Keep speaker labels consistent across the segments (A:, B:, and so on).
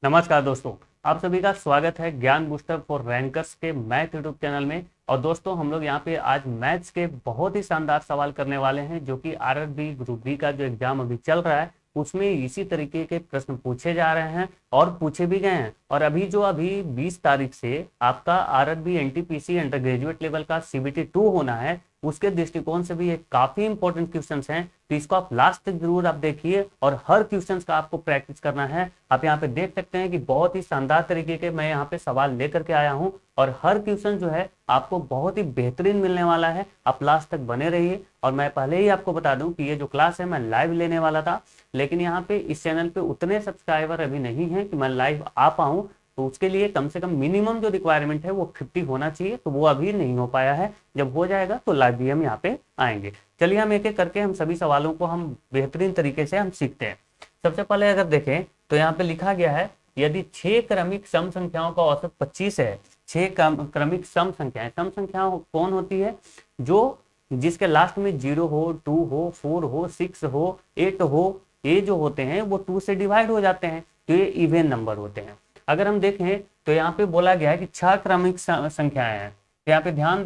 A: नमस्कार दोस्तों, आप सभी का स्वागत है ज्ञान बूस्टर फॉर रैंकर्स के मैथ यूट्यूब चैनल में। और दोस्तों हम लोग यहाँ पे आज मैथ्स के बहुत ही शानदार सवाल करने वाले हैं, जो कि आरआरबी ग्रुप बी का जो एग्जाम अभी चल रहा है उसमें इसी तरीके के प्रश्न पूछे जा रहे हैं और पूछे भी गए हैं। और अभी 20 तारीख से आपका RRB NTPC under graduate level का सीबीटी 2 होना है, उसके दृष्टिकोण से भी ये काफी इंपॉर्टेंट क्वेश्चंस हैं। तो इसको आप लास्ट तक जरूर आप देखिए और हर क्वेश्चंस का आपको प्रैक्टिस करना है। आप यहाँ पे देख सकते हैं कि बहुत ही शानदार तरीके के मैं यहाँ पे सवाल लेकर के आया हूँ और हर क्वेश्चन जो है आपको बहुत ही बेहतरीन मिलने वाला है। आप लास्ट तक बने रहिए। और मैं पहले ही आपको बता दूं कि ये जो क्लास है मैं लाइव लेने वाला था, लेकिन यहाँ पे इस चैनल पे उतने सब्सक्राइबर अभी नहीं है कि मैं लाइव आ पाऊँ। तो उसके लिए कम से कम मिनिमम जो रिक्वायरमेंट है वो 50 होना चाहिए, तो वो अभी नहीं हो पाया है। जब हो जाएगा तो लाइव भी हम यहाँ पे आएंगे। चलिए हम एक एक करके हम सभी सवालों को हम बेहतरीन तरीके से हम सीखते हैं। सबसे पहले अगर देखें तो यहाँ पे लिखा गया है, यदि 6 क्रमिक सम संख्याओं का औसत 25 है। 6 क्रमिक सम संख्या कौन होती है? जो जिसके लास्ट में 0 हो, 2 हो, 4 हो, 6 हो, 8 हो, ये जो होते हैं वो 2 से डिवाइड हो जाते हैं, तो ये इवन नंबर होते हैं। अगर हम देखें तो यहाँ पे बोला गया है कि 6 क्रमिक संख्याएं हैं। तो यहाँ पे ध्यान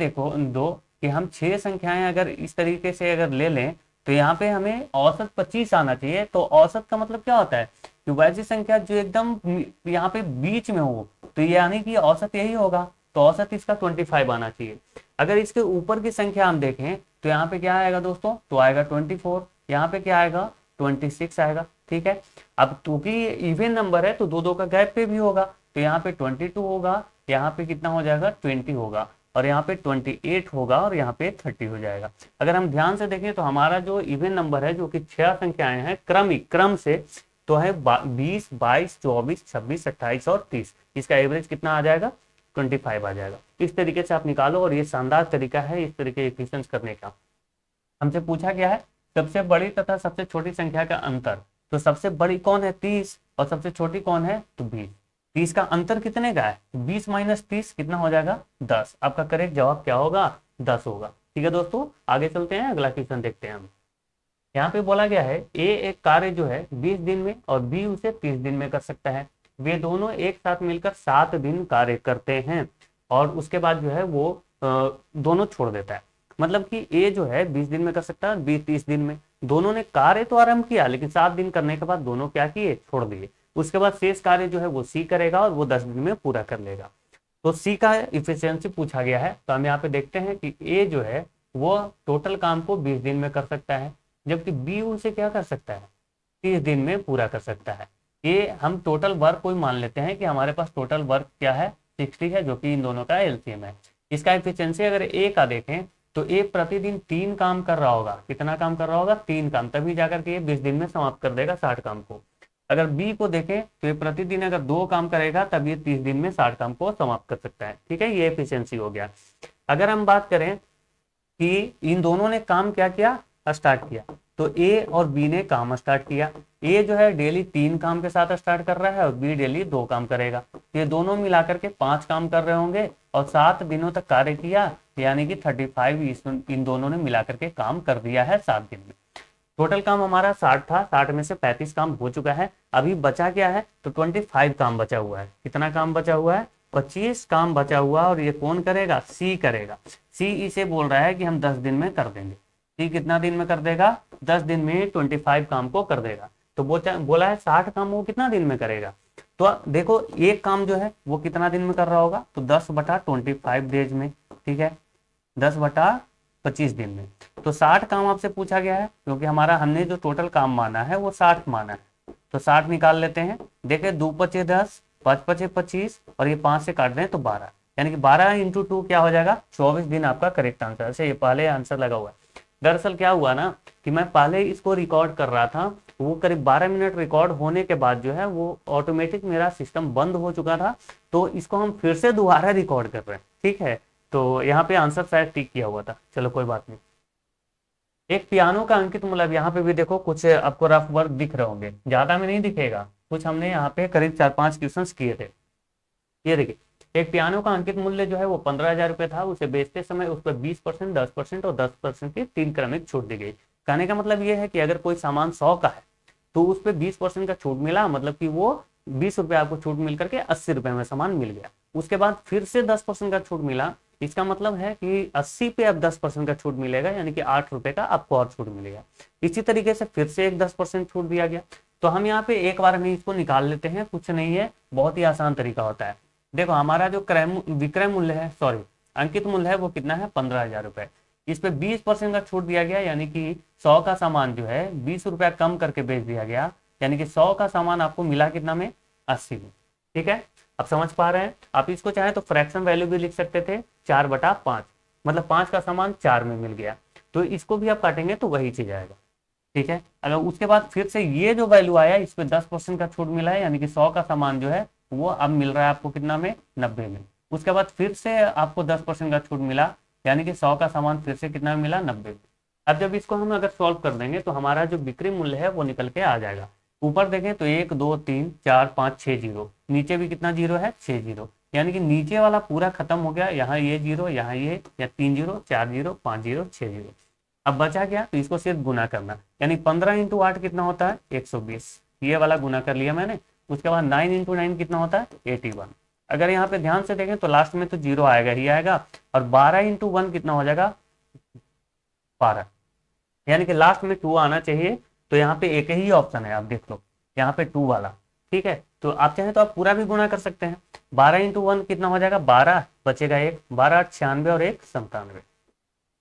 A: दो कि हम 6 संख्याएं अगर इस तरीके से अगर ले लें तो यहाँ पे हमें औसत 25 आना चाहिए। तो औसत का मतलब क्या होता है कि वैसी संख्या जो एकदम यहाँ पे बीच में हो, तो यानी कि औसत यही होगा। तो औसत इसका 25 आना चाहिए। अगर इसके ऊपर की संख्या हम देखें तो यहाँ पे क्या आएगा दोस्तों? तो आएगा 24। यहाँ पे क्या आएगा? 26 आएगा। ठीक है। अब क्योंकि ये इवन नंबर है तो दो दो का गैप पे भी होगा, तो यहाँ पे 22 होगा, यहाँ पे कितना हो जाएगा? 20 होगा, और यहाँ पे 28 होगा, और यहाँ पे 30 हो जाएगा। अगर हम ध्यान से देखें तो हमारा जो इवन नंबर है, जो कि 6 संख्याएं हैं क्रम से, तो है 20, 22, 24, 26, 28 और 30। इसका एवरेज कितना आ जाएगा? 25 आ जाएगा। इस तरीके से आप निकालो, और ये शानदार तरीका है इस तरीके के क्वेश्चन करने का। हमसे पूछा गया है सबसे बड़ी तथा सबसे छोटी संख्या का अंतर। तो सबसे बड़ी कौन है? 30। और सबसे छोटी कौन है? तो 20। 30 का अंतर कितने का है? 20 माइनस 30 कितना हो जाएगा? 10। आपका करेक्ट जवाब क्या होगा? 10 होगा। ठीक है दोस्तों, आगे चलते हैं, अगला क्वेश्चन देखते हैं हम। यहाँ पे बोला गया है ए एक कार्य जो है 20 दिन में और बी उसे 30 दिन में कर सकता है। वे दोनों एक साथ मिलकर 7 दिन कार्य करते हैं, और उसके बाद जो है वो दोनों छोड़ देता है। मतलब कि ए जो है 20 दिन में कर सकता है, बी 30 दिन में। दोनों ने कार्य तो आरंभ किया, लेकिन 7 दिन करने के बाद दोनों क्या किए? छोड़ दिए। उसके बाद शेष कार्य जो है वो सी करेगा और वो 10 दिन में पूरा कर लेगा। तो सी का इफिशियंसी पूछा गया है। तो हम यहाँ पे देखते हैं कि ए जो है वो टोटल काम को 20 दिन में कर सकता है, जबकि बी उसे क्या कर सकता है? 30 दिन में पूरा कर सकता है। ये हम टोटल वर्क को मान लेते हैं कि हमारे पास टोटल वर्क क्या है? 60 है, जो कि इन दोनों का एलसीएम है। इसका एफिशिएंसी अगर ए का देखें तो ए प्रतिदिन 3 काम कर रहा होगा। कितना काम कर रहा होगा? 3 काम, तभी जाकर के ये 20 दिन में समाप्त कर देगा 60 काम को। अगर बी को देखें तो ये प्रतिदिन अगर 2 काम करेगा तब ये 30 दिन में 60 काम को समाप्त कर सकता है। ठीक है, ये एफिशिएंसी हो गया। अगर हम बात करें कि इन दोनों ने काम क्या किया? स्टार्ट किया, तो ए और बी ने काम स्टार्ट किया। ए जो है डेली 3 काम के साथ स्टार्ट कर रहा है और बी डेली 2 काम करेगा। ये दोनों मिलाकर के 5 काम कर रहे होंगे और 7 दिनों तक कार्य किया, यानी कि 35 इन दोनों ने मिलाकर के काम कर दिया है 7 दिन में। टोटल काम हमारा 60 था, 60 में से 35 काम हो चुका है। अभी बचा क्या है? तो 25 काम बचा हुआ है। कितना काम बचा हुआ है? 25 काम बचा हुआ, और ये कौन करेगा? सी करेगा। सी इसे बोल रहा है कि हम 10 दिन में कर देंगे। सी कितना दिन में कर देगा? 10 दिन में 25 काम को कर देगा। तो बोला है 60 काम वो कितना दिन में करेगा? तो देखो एक काम जो है वो कितना दिन में कर रहा होगा? तो 10/25 डेज में। ठीक है, 10/25 दिन में। तो 60 काम आपसे पूछा गया है, क्योंकि हमने जो टोटल काम माना है वो 60 माना है। तो 60 निकाल लेते हैं। देखे 2 पचे 10, 5 पचे 25, और ये 5 से काट दें तो 12, यानी कि 12 × 2 क्या हो जाएगा? 24 दिन आपका करेक्ट आंसर है। ये पहले आंसर लगा हुआ है। दरअसल क्या हुआ ना कि मैं पहले इसको रिकॉर्ड कर रहा था, वो करीब 12 मिनट रिकॉर्ड होने के बाद जो है वो ऑटोमेटिक मेरा सिस्टम बंद हो चुका था, तो इसको हम फिर से दोबारा रिकॉर्ड कर रहे हैं। ठीक है, तो यहाँ पे आंसर शायद टिक किया हुआ था। चलो कोई बात नहीं। एक पियानो का अंकित मूल्य, अब यहाँ पे भी देखो कुछ आपको रफ वर्क दिख रहे होंगे, ज्यादा में नहीं दिखेगा, कुछ हमने यहाँ पे करीब 4-5 क्वेश्चन किए थे। ये देखिए, एक पियानो का अंकित मूल्य जो है वो 15,000 रुपये था। उसे बेचते समय उस पर 20%, 10% और 10% की 3 क्रमिक छूट दी गई। कहने का मतलब ये है कि अगर कोई सामान 100 का है तो उस पर 20% का छूट मिला, मतलब कि वो 20 रुपये आपको छूट मिल करके 80 रुपये में सामान मिल गया। उसके बाद फिर से 10% का छूट मिला, इसका मतलब है कि 80 पे अब 10% का छूट मिलेगा, यानी कि 8 रुपये का आपको और छूट मिलेगा। इसी तरीके से फिर से एक 10% छूट दिया गया। तो हम यहाँ पे एक बार में इसको निकाल लेते हैं, कुछ नहीं है, बहुत ही आसान तरीका होता है। देखो हमारा जो विक्रय मूल्य है, सॉरी अंकित मूल्य है, वो कितना है 15,000 रुपये। इस पे 20% का छूट दिया गया, यानी कि 100 का सामान जो है 20 रुपया कम करके बेच दिया गया, यानी कि 100 का सामान आपको मिला कितना में, 80 में। ठीक है, अब समझ पा रहे हैं। आप इसको चाहे तो फ्रैक्शन वैल्यू भी लिख सकते थे, 4/5, मतलब 5 का सामान 4 में मिल गया, तो इसको भी आप काटेंगे तो वही चीज आएगा। ठीक है, अगर उसके बाद फिर से ये जो वैल्यू आया, इस पे 10% का छूट मिला है, यानी कि 100 का सामान जो है वो अब मिल रहा है आपको कितना में, 90 में। उसके बाद फिर से आपको 10% का छूट मिला, यानी कि 100 का सामान फिर से कितना में मिला, 90 में। अब जब इसको हम अगर सॉल्व कर देंगे तो हमारा जो बिक्री मूल्य है वो निकल के आ जाएगा। ऊपर देखें तो 1 2 3 4 5 6 जीरो, नीचे भी कितना जीरो है, 6 जीरो, यानी कि नीचे वाला पूरा खत्म हो गया। यहाँ ये जीरो, यहाँ ये, या 3 जीरो, 4 जीरो, 5 जीरो, 6 जीरो। अब बचा क्या, तो इसको सिर्फ गुना करना, यानी 15 इंटू 8 कितना होता है, 120, ये वाला गुना कर लिया मैंने। उसके बाद 9 इंटू 9 कितना होता है, 81। अगर यहाँ पे ध्यान से देखें तो लास्ट में तो जीरो आएगा ही आएगा, और 12 इंटू 1 कितना हो जाएगा, 12, यानी कि लास्ट में 2 आना चाहिए। तो यहाँ पे एक ही ऑप्शन है, आप देख लो यहाँ पे 2 वाला। ठीक है, तो आप चाहें तो आप पूरा भी गुना कर सकते हैं। 12 इंटू 1 कितना हो जाएगा, 12, बचेगा 1, 12 96 और 1 97।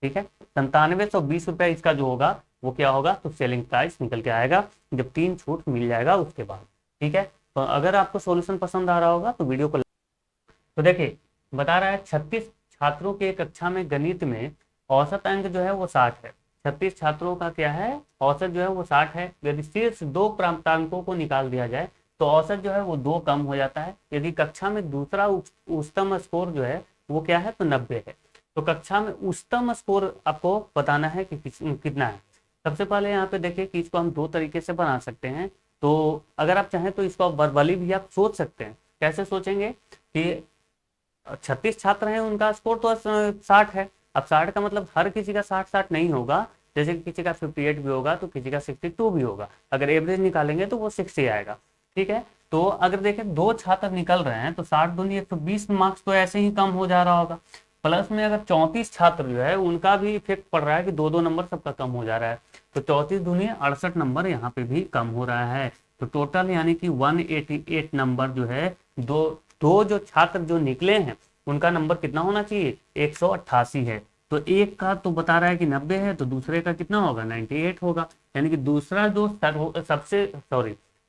A: ठीक है, 9720 रुपया इसका जो होगा वो क्या होगा, तो सेलिंग प्राइस निकल के आएगा जब 3 छूट मिल जाएगा उसके बाद। ठीक है, तो अगर आपको सॉल्यूशन पसंद आ रहा होगा तो वीडियो को, तो देखिए बता रहा है 36 छात्रों के कक्षा में गणित में औसत अंक जो है वो 60 है। 36 छात्रों का क्या है, औसत जो है वो 60 है। यदि शीर्ष 2 प्राप्तांकों को निकाल दिया जाए तो औसत जो है वो 2 कम हो जाता है। यदि कक्षा में दूसरा उच्चतम स्कोर जो है वो क्या है, तो 90 है। तो कक्षा में उच्चतम स्कोर आपको बताना है कि कितना है। सबसे पहले यहाँ पे देखिए कि इसको हम 2 तरीके से बना सकते हैं। तो अगर आप चाहें तो इसको वर्बली भी आप सोच सकते हैं। कैसे सोचेंगे कि 36 छात्र हैं, उनका स्कोर तो 60 है। अब 60 का मतलब हर किसी का 60 नहीं होगा, जैसे कि किसी का 58 भी होगा तो किसी का 62 भी होगा। अगर एवरेज निकालेंगे तो वो 60 आएगा। ठीक है, तो अगर देखें 2 छात्र निकल रहे हैं तो 60 दूनी 120 मार्क्स तो ऐसे ही कम हो जा रहा होगा। प्लस में अगर 34 छात्र जो है उनका भी इफेक्ट पड़ रहा है कि 2-2 नंबर सबका कम हो जा रहा है, तो 34 दूनी 68 नंबर यहाँ पे भी कम हो रहा है। तो टोटल यानी कि 188 नंबर जो है, दो जो छात्र जो निकले हैं उनका नंबर कितना होना चाहिए, 188 है। तो एक का तो बता रहा है कि 90 है, तो दूसरे का कितना होगा, 98 होगा। यानी कि दूसरा जो सबसे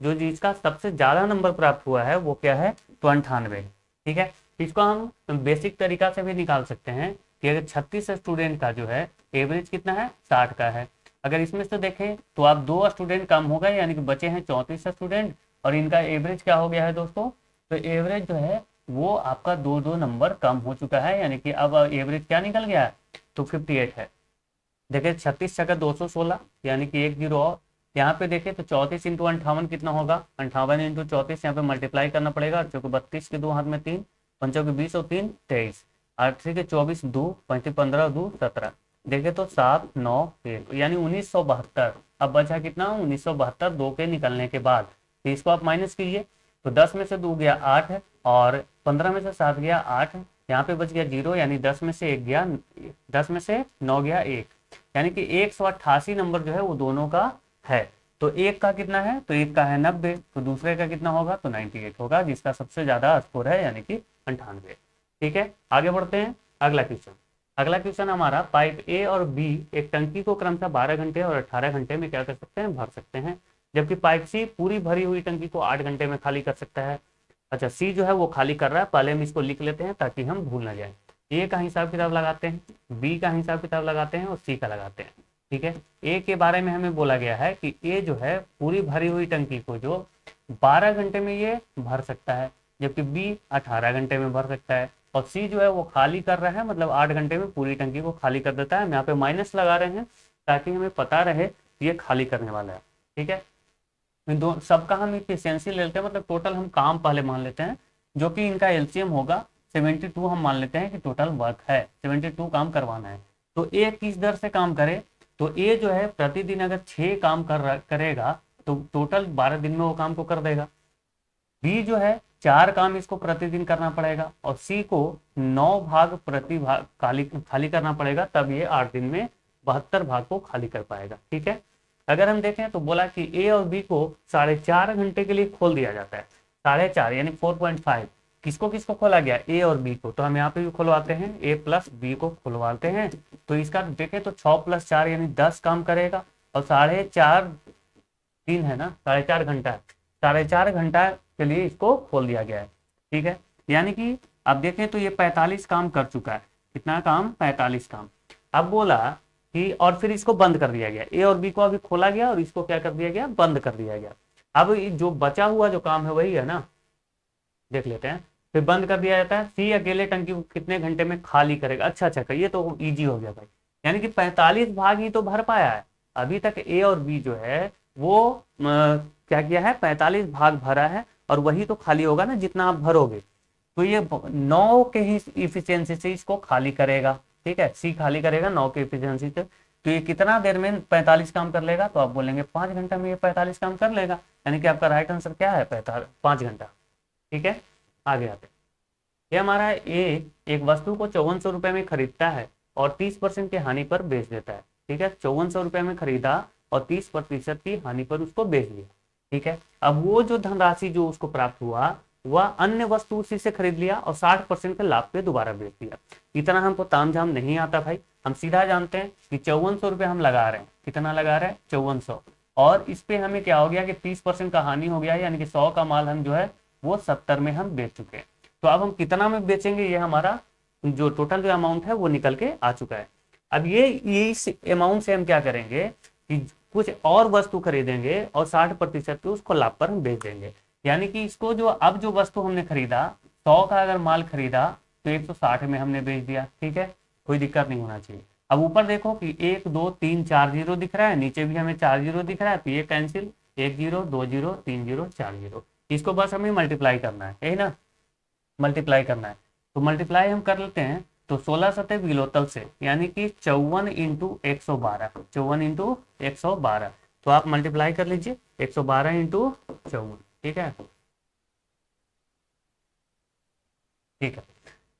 A: जो जिसका सबसे ज्यादा नंबर प्राप्त हुआ है वो क्या है, तो 98। ठीक है, इसको हम बेसिक तरीका से भी निकाल सकते हैं कि अगर 36 स्टूडेंट का जो है एवरेज कितना है, 60 का है। अगर इसमें से देखें तो आप 2 स्टूडेंट कम हो गए, यानी कि बचे हैं 34 स्टूडेंट, और इनका एवरेज क्या हो गया है दोस्तों, तो एवरेज जो है वो आपका 2-2 नंबर कम हो चुका है, यानी कि अब एवरेज क्या निकल गया है, तो 58 है। देखिए 36 छक्का 216, यानी कि 1 जीरो और। यहाँ पे देखें तो 34 इंटू 58 कितना होगा, 58 इंटू 34, यहाँ पे मल्टीप्लाई करना पड़ेगा। चूंकि 32 के 2 हाथ में 3, 5 के 20 और 3 23, 8 के 24, 2 5 15 2 17, देखे तो 7 9 1, यानी 1972। अब बचा कितना, 1972 2 के निकलने के बाद। तो इसको आप माइनस कीजिए, तो 10 में से 2 गया 8, और 15 में से 7 गया 8, यहाँ पे बच गया 0, यानी 10 में से 1 गया, 10 में से 9 गया 1, यानी कि 188 नंबर जो है वो दोनों का है। तो एक का कितना है, तो एक का है 90, तो दूसरे का कितना होगा, तो 98 होगा, जिसका सबसे ज्यादा स्कोर है, यानी कि 98। ठीक है, आगे बढ़ते हैं। अगला क्वेश्चन, अगला क्वेश्चन हमारा, पाइप ए और बी एक टंकी को क्रमशः 12 घंटे और 18 घंटे में क्या कर सकते हैं, भर सकते हैं, जबकि पाइप सी पूरी भरी हुई टंकी को 8 घंटे में खाली कर सकता है। अच्छा, सी जो है वो खाली कर रहा है, पहले हम इसको लिख लेते हैं ताकि हम भूल ना जाए। ए का हिसाब किताब लगाते हैं, बी का हिसाब किताब लगाते हैं, और सी का लगाते हैं। ठीक है, ए के बारे में हमें बोला गया है कि ए जो है पूरी भरी हुई टंकी को जो 12 घंटे में ये भर सकता है, जबकि बी 18 घंटे में भर सकता है, और सी जो है वो खाली कर रहा है, मतलब 8 घंटे में पूरी टंकी को खाली कर देता है। हम यहाँ पे माइनस लगा रहे हैं ताकि हमें पता रहे ये खाली करने वाला है। ठीक है, दो सबका हम इफिशियंसी ले लेते हैं, मतलब टोटल हम काम पहले मान लेते हैं, जो कि इनका एलसीएम होगा 72। हम मान लेते हैं कि टोटल वर्क है 72 काम करवाना है। तो ए किस दर से काम करे, तो ए जो है प्रतिदिन अगर 6 काम करेगा तो टोटल 12 दिन में वो काम को कर देगा। बी जो है 4 काम इसको प्रतिदिन करना पड़ेगा, और सी को 9 भाग प्रति भाग खाली खाली करना पड़ेगा, तब ये 8 दिन में 72 भाग को खाली कर पाएगा। ठीक है, अगर हम देखें तो बोला कि ए और बी को 4.5 घंटे के लिए खोल दिया जाता है। 4.5 यानी 4.5 किसको किसको खोला गया, ए और बी को, तो हम यहाँ पे भी खुलवाते हैं, ए प्लस बी को खुलवाते हैं। तो इसका देखें तो 6 + 4 यानी 10 काम करेगा, और 4.5 दिन है ना, 4.5 घंटा है, 4.5 घंटा के लिए इसको खोल दिया गया है। ठीक है, यानी कि अब देखें तो ये 45 काम कर चुका है। कितना काम, 45 काम। अब बोला कि और फिर इसको बंद कर दिया गया, ए और बी को अभी खोला गया और इसको क्या कर दिया गया, बंद कर दिया गया। अब जो बचा हुआ जो काम है वही है ना, देख लेते हैं। फिर बंद कर दिया जाता है। सी अकेले टंकी को कितने घंटे में खाली करेगा, अच्छा अच्छा, ये तो इजी हो गया भाई, यानी कि 45 भाग ही तो भर पाया है अभी तक। ए और बी जो है वो क्या किया है, 45 भाग भरा है, और वही तो खाली होगा ना जितना आप भरोगे। तो ये 9 के ही इफिशियंसी से इसको खाली करेगा। ठीक है, सी खाली करेगा 9 के इफिशियंसी से। तो ये कितना देर में 45 काम कर लेगा, तो आप बोलेंगे 5 घंटा में ये 45 काम कर लेगा, यानी कि आपका राइट आंसर क्या है, 5 घंटा। ठीक है, आगे आते हैं। ये हमारा ए एक वस्तु को 5400 रुपए में खरीदता है और 30% की हानि पर बेच देता है। ठीक है, 5400 रुपए में खरीदा और 30% की हानि पर उसको बेच दिया। ठीक है, अब वो जो धनराशि जो उसको प्राप्त हुआ, वह अन्य वस्तु उसी से खरीद लिया और 60% के लाभ पे दोबारा बेच दिया। इतना हमको तामझाम नहीं आता भाई, हम सीधा जानते हैं कि 5400 रुपये हम लगा रहे हैं। कितना लगा रहे हैं, 5400, और इस पे हमें क्या हो गया कि 30% का हानि हो गया, यानी कि 100 का माल हम जो है वो 70 में हम बेच चुके हैं। तो अब हम कितना में बेचेंगे, ये हमारा जो टोटल जो अमाउंट है वो निकल के आ चुका है। अब ये इस अमाउंट से हम क्या करेंगे कि कुछ और वस्तु खरीदेंगे और 60% पे उसको लाभ पर हम बेच देंगे। यानी कि इसको जो अब जो वस्तु हमने खरीदा, 100 का अगर माल खरीदा तो 160 में हमने बेच दिया। ठीक है, कोई दिक्कत नहीं होना चाहिए। अब ऊपर देखो कि 1 2 3 4 जीरो दिख रहा है, नीचे भी हमें 4 जीरो दिख रहा है, तो ये cancel, 1 zero 2 zero 3 zero 4 zero, इसको बस हमें मल्टीप्लाई करना है, यही ना, मल्टीप्लाई करना है। तो मल्टीप्लाई हम कर लेते हैं, तो 16 सतह विलोतल से, यानी कि 54 इंटू 112, 54 इंटू 112, तो आप मल्टीप्लाई कर लीजिए 112 इंटू 54। ठीक है, ठीक है,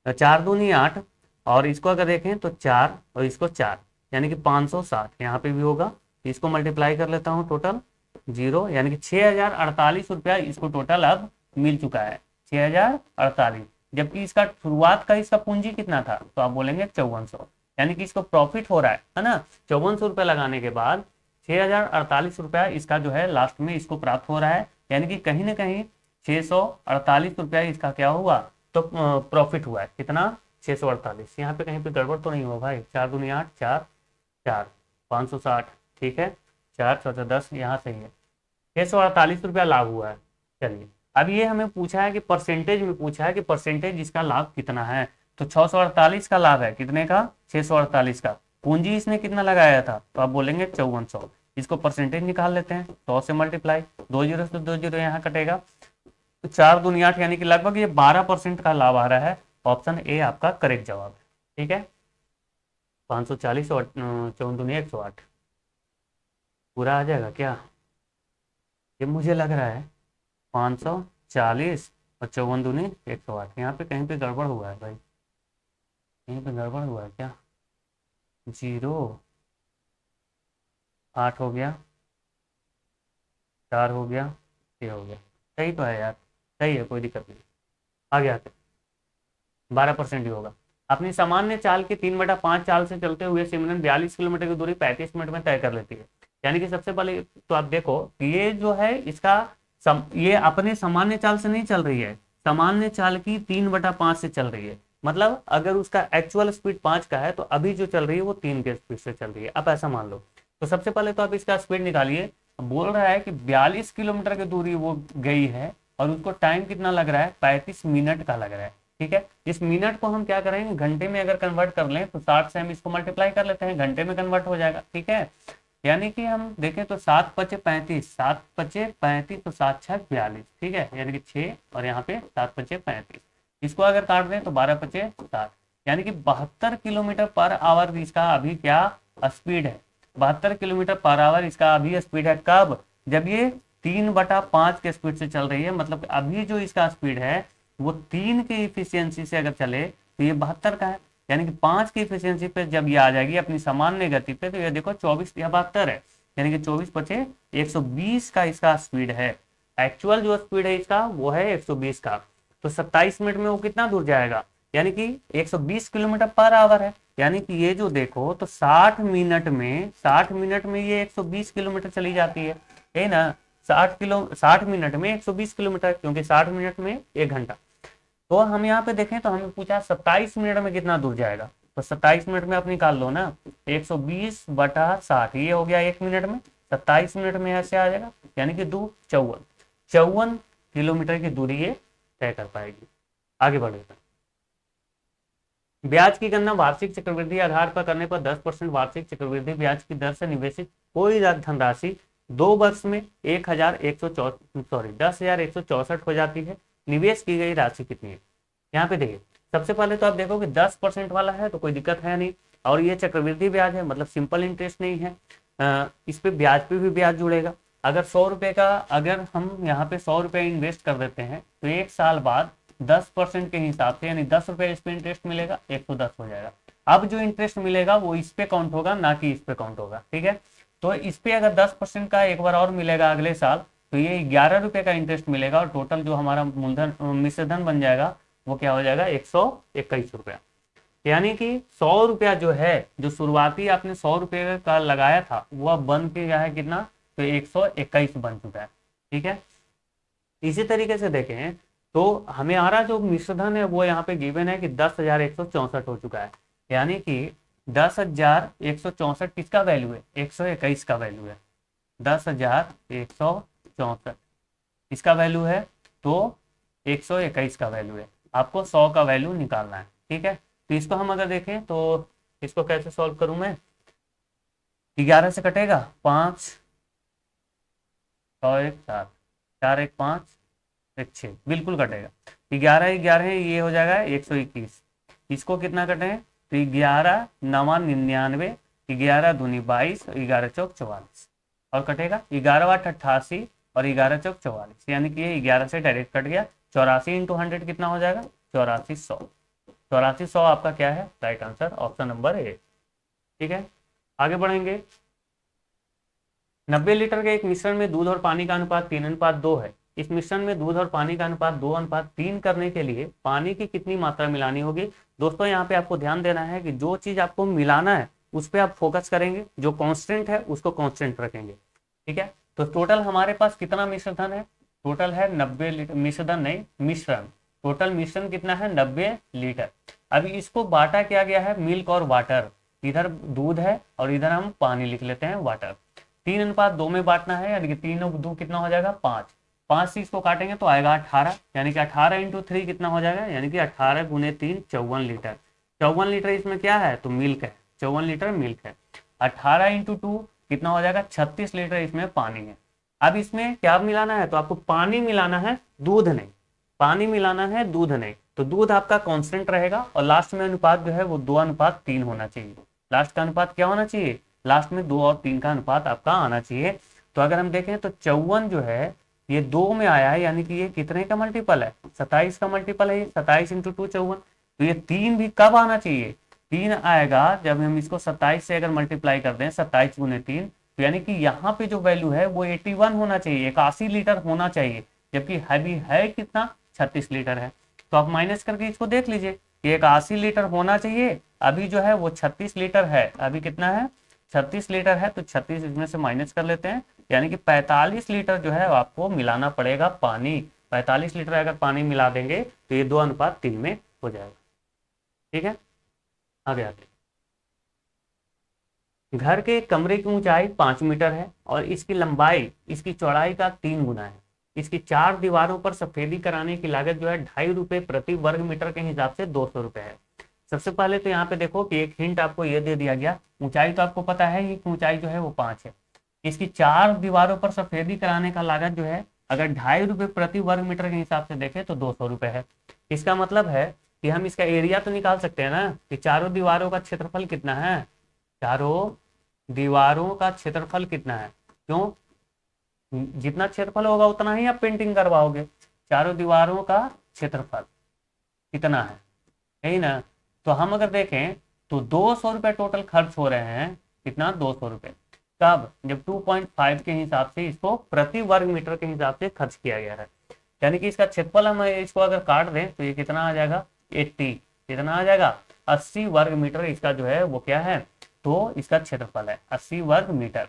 A: तो 4 दूनी 8, और इसको अगर देखें तो 4 और इसको 4, यानी कि 560 यहाँ पे भी होगा। इसको मल्टीप्लाई कर लेता हूँ, टोटल 0, यानी कि 6048 रुपया इसको टोटल अब मिल चुका है, 6048। जबकि इसका शुरुआत का इसका पूंजी कितना था, तो आप बोलेंगे 5400, यानी कि इसको प्रॉफिट हो रहा है ना। 5400 रुपया लगाने के बाद 6048 रुपया इसका जो है लास्ट में इसको प्राप्त हो रहा है, यानी कि कहीं ना कहीं 648 रुपया इसका क्या हुआ, तो प्रॉफिट हुआ है। कितना, 648। यहाँ पे कहीं पे गड़बड़ तो नहीं हुआ भाई, 4 दूनी 8, 4 4 560, ठीक है, 4 4 10, यहाँ सही है, 648 रुपया लाभ हुआ है। चलिए, अब ये हमें पूछा है कि परसेंटेज में पूछा है कि परसेंटेज इसका लाभ कितना है, तो 648 का लाभ है, कितने का, 648 का। पूंजी इसने कितना लगाया था, तो आप बोलेंगे 5400। इसको परसेंटेज निकाल लेते हैं, 100 से मल्टीप्लाई, 2 जीरो से 2 जीरो यहाँ कटेगा, तो 4 दूनी 8, यानी कि लगभग ये 12% का लाभ आ रहा है। ऑप्शन ए आपका करेक्ट जवाब है। ठीक है, 540 और 4 दूनी 108 पूरा आ जाएगा क्या, ये मुझे लग रहा है 540 और 54 दूनी 108। यहाँ पे कहीं पे गड़बड़ हुआ है भाई, कहीं पे गड़बड़ हुआ है क्या, 0 8 हो गया, 4 हो गया, 6 हो गया, सही तो है यार, सही है, कोई दिक्कत नहीं। आगे आते, 12% ही होगा। अपनी सामान्य चाल के 3/5 चाल से चलते हुए सिमरन 42 किलोमीटर की दूरी 35 मिनट में तय कर लेती है। यानी कि सबसे पहले तो आप देखो ये जो है इसका ये अपने सामान्य चाल से नहीं चल रही है, सामान्य चाल की 3/5 से चल रही है। मतलब अगर उसका एक्चुअल स्पीड 5 का है तो अभी जो चल रही है वो 3 के स्पीड से चल रही है। अब ऐसा मान लो, तो सबसे पहले तो आप इसका स्पीड निकालिए। बोल रहा है कि 42 किलोमीटर की दूरी वो गई है और उसको टाइम कितना लग रहा है, 35 मिनट का लग रहा है। ठीक है, इस मिनट को हम क्या करेंगे, घंटे में अगर कन्वर्ट कर लें तो 60 से हम इसको मल्टीप्लाई कर लेते हैं, घंटे में कन्वर्ट हो जाएगा। ठीक है, यानी कि हम देखें तो 7 × 5 = 35, 7 × 5 = 35, तो 7 × 6 = 42। ठीक है, यानी कि 6 और यहाँ पे 7 × 5 = 35, इसको अगर काट दें तो 12 × 5 = 7, यानी कि 72 किलोमीटर पर आवर इसका अभी क्या स्पीड है, 72 किलोमीटर पर आवर इसका अभी स्पीड है। कब, जब ये 3/5 के स्पीड से चल रही है, मतलब अभी जो इसका स्पीड है वो 3 की इफिशियंसी से अगर चले तो ये 72 का है, यानी कि 5 की इफिशियंसी पे जब ये आ जाएगी अपनी सामान्य गति पे, तो ये देखो 24 या 72 है, यानी कि 24 पचे 120 का इसका स्पीड है। एक्चुअल जो स्पीड है इसका वो है 120 का। तो 27 मिनट में वो कितना दूर जाएगा, यानी कि 120 किलोमीटर पर आवर है, यानी कि ये जो देखो तो 60 मिनट में ये 120 किलोमीटर चली जाती है ना। 60 मिनट में 120 किलोमीटर, क्योंकि 60 मिनट में 1 घंटा। तो हम यहाँ पे देखें तो हमें पूछा 27 मिनट में कितना दूर जाएगा, तो 27 मिनट में आप निकाल लो ना, 120/60 ये हो गया 1 मिनट में, 27 मिनट में ऐसे आ जाएगा, यानी कि 54 किलोमीटर की दूरी ये तय कर पाएगी। आगे बढ़ेगा। ब्याज की गणना वार्षिक चक्रवृद्धि आधार पर करने पर 10% वार्षिक चक्रवृद्धि ब्याज की दर से निवेशित कोई धनराशि 2 वर्ष में 10,164 हो जाती है। निवेश की गई राशि कितनी है, यहाँ पे देखिए सबसे पहले तो आप देखो कि 10% वाला है तो कोई दिक्कत है नहीं, और ये चक्रवृद्धि ब्याज है, मतलब सिंपल इंटरेस्ट नहीं है। इस पे ब्याज पे भी ब्याज जुड़ेगा। अगर 100 रुपए का अगर हम यहाँ पे 100 रुपए इन्वेस्ट कर देते हैं तो 1 साल बाद 10% के हिसाब से, यानी 10 रुपए इस पे इंटरेस्ट मिलेगा, 110 हो जाएगा। अब जो इंटरेस्ट मिलेगा वो इस पे काउंट होगा, ना कि इस पे काउंट होगा, ठीक है। तो इस पे अगर 10% का एक बार और मिलेगा अगले साल, तो ये 11 रुपए का इंटरेस्ट मिलेगा, और टोटल जो हमारा मूलधन मिश्रधन बन जाएगा वो क्या हो जाएगा, 121 रुपया। यानी कि 100 रुपया जो है, जो शुरुआती आपने 100 रुपये का लगाया था, वह बन के गया है कितना, तो 121 बन चुका है, ठीक है। इसी तरीके से देखें तो हमारा जो मिश्रधन है वो यहाँ पे गिवन है कि 10,164 हो चुका है, यानी कि 10,164 किसका वैल्यू है, 121 का वैल्यू है। 10,164 इसका वैल्यू है, तो 121 का वैल्यू है। आपको 100 का वैल्यू निकालना है, ठीक है। तो इसको हम अगर देखें तो इसको कैसे सॉल्व करूं मैं, 11 से कटेगा 5, 100 1 7, 4 1 5 1 6, बिल्कुल कटेगा। 11 है, ये हो जाएगा 121। इसको कितना कटे, तो 11 9 99, 11 दूनी 22, 11 चौक 44, और कटेगा 11 8 88 और 11 चौक 44, यानी कि ये 11 से डायरेक्ट कट गया। 84 इंटू 100 कितना हो जाएगा, 8400। 8400 आपका क्या है, राइट आंसर ऑप्शन नंबर ए, ठीक है। आगे बढ़ेंगे। 90 लीटर के एक मिश्रण में दूध और पानी का अनुपात 3:2 है। इस मिश्रण में दूध और पानी का अनुपात 2:3 करने के लिए पानी की कितनी मात्रा मिलानी होगी। दोस्तों यहाँ पे आपको ध्यान देना है कि जो चीज आपको मिलाना है उस पर आप फोकस करेंगे, जो कांस्टेंट है उसको कांस्टेंट रखेंगे, ठीक है। तो टोटल हमारे पास कितना मिश्रण है, टोटल है 90 लीटर, मिश्रण नहीं मिश्रण, टोटल मिश्रण कितना है 90 लीटर। अभी इसको बांटा किया गया है मिल्क और वाटर, इधर दूध है और इधर हम पानी लिख लेते हैं वाटर। 3:2 में बांटना है, यानी कि 3 और 2 कितना हो जाएगा 5, 5 से इसको काटेंगे तो आएगा 18, यानी कि 18 इंटू 3 कितना हो जाएगा, यानी कि 18 गुने 3 54 लीटर। 54 लीटर इसमें क्या है, तो मिल्क है, 54 लीटर मिल्क है। 18 इंटू 2 कितना हो जाएगा, 36 लीटर इसमें पानी है। अब इसमें क्या मिलाना है, तो आपको पानी मिलाना है, दूध नहीं, पानी मिलाना है दूध नहीं। तो दूध आपका कांस्टेंट रहेगा, और लास्ट में अनुपात जो है वो 2:3 होना चाहिए। लास्ट का अनुपात क्या होना चाहिए, लास्ट में 2 और 3 का अनुपात आपका आना चाहिए। तो अगर हम देखें तो 54 जो है ये 2 में आया है, यानी कि ये कितने का मल्टीपल है, 27 का मल्टीपल है, 27 इंटू 2 54। तो ये 3 भी कब आना चाहिए, 3 आएगा जब हम इसको 27 से अगर मल्टीप्लाई कर दें, 27 गुने 3, तो यानी कि यहाँ पे जो वैल्यू है वो 81 होना चाहिए, 81 लीटर होना चाहिए, जबकि हैवी है कितना 36 लीटर है। तो आप माइनस करके इसको देख लीजिए, ये 81 लीटर होना चाहिए, अभी जो है वो 36 लीटर है, अभी कितना है 36 लीटर है, तो 36 इसमें से माइनस कर लेते हैं, यानी कि 45 लीटर जो है आपको मिलाना पड़ेगा पानी। 45 लीटर अगर पानी मिला देंगे तो ये 2:3 में हो जाएगा, ठीक है। आगे आते, घर के कमरे की ऊंचाई 5 मीटर है और इसकी लंबाई इसकी चौड़ाई का 3 गुना है। इसकी 4 दीवारों पर सफेदी कराने की लागत जो है 2.5 रुपये प्रति वर्ग मीटर के हिसाब से 200 रुपये है। सबसे पहले तो यहाँ पे देखो कि एक हिंट आपको ये दे दिया गया, ऊंचाई तो आपको पता है कि ऊंचाई जो है वो 5 है। इसकी 4 दीवारों पर सफेदी कराने का लागत जो है अगर 2.5 रुपये प्रति वर्ग मीटर के हिसाब से देखें तो 200 रुपये है। इसका मतलब है कि हम इसका एरिया तो निकाल सकते हैं ना, कि चारों दीवारों का क्षेत्रफल कितना है, चारों दीवारों का क्षेत्रफल कितना है, क्यों जितना क्षेत्रफल होगा उतना ही आप पेंटिंग करवाओगे। चारों दीवारों का क्षेत्रफल कितना है, यही ना। तो हम अगर देखें तो 200 रुपये टोटल खर्च हो रहे हैं। कितना, 200 रुपये। कब, जब 2.5 के हिसाब से इसको प्रति वर्ग मीटर के हिसाब से खर्च किया गया है। यानी कि इसका क्षेत्रफल हम इसको अगर काट दें तो ये कितना आ जाएगा, 80। कितना आ जाएगा, 80 वर्ग मीटर इसका जो है वो क्या है, तो इसका क्षेत्रफल है 80 वर्ग मीटर।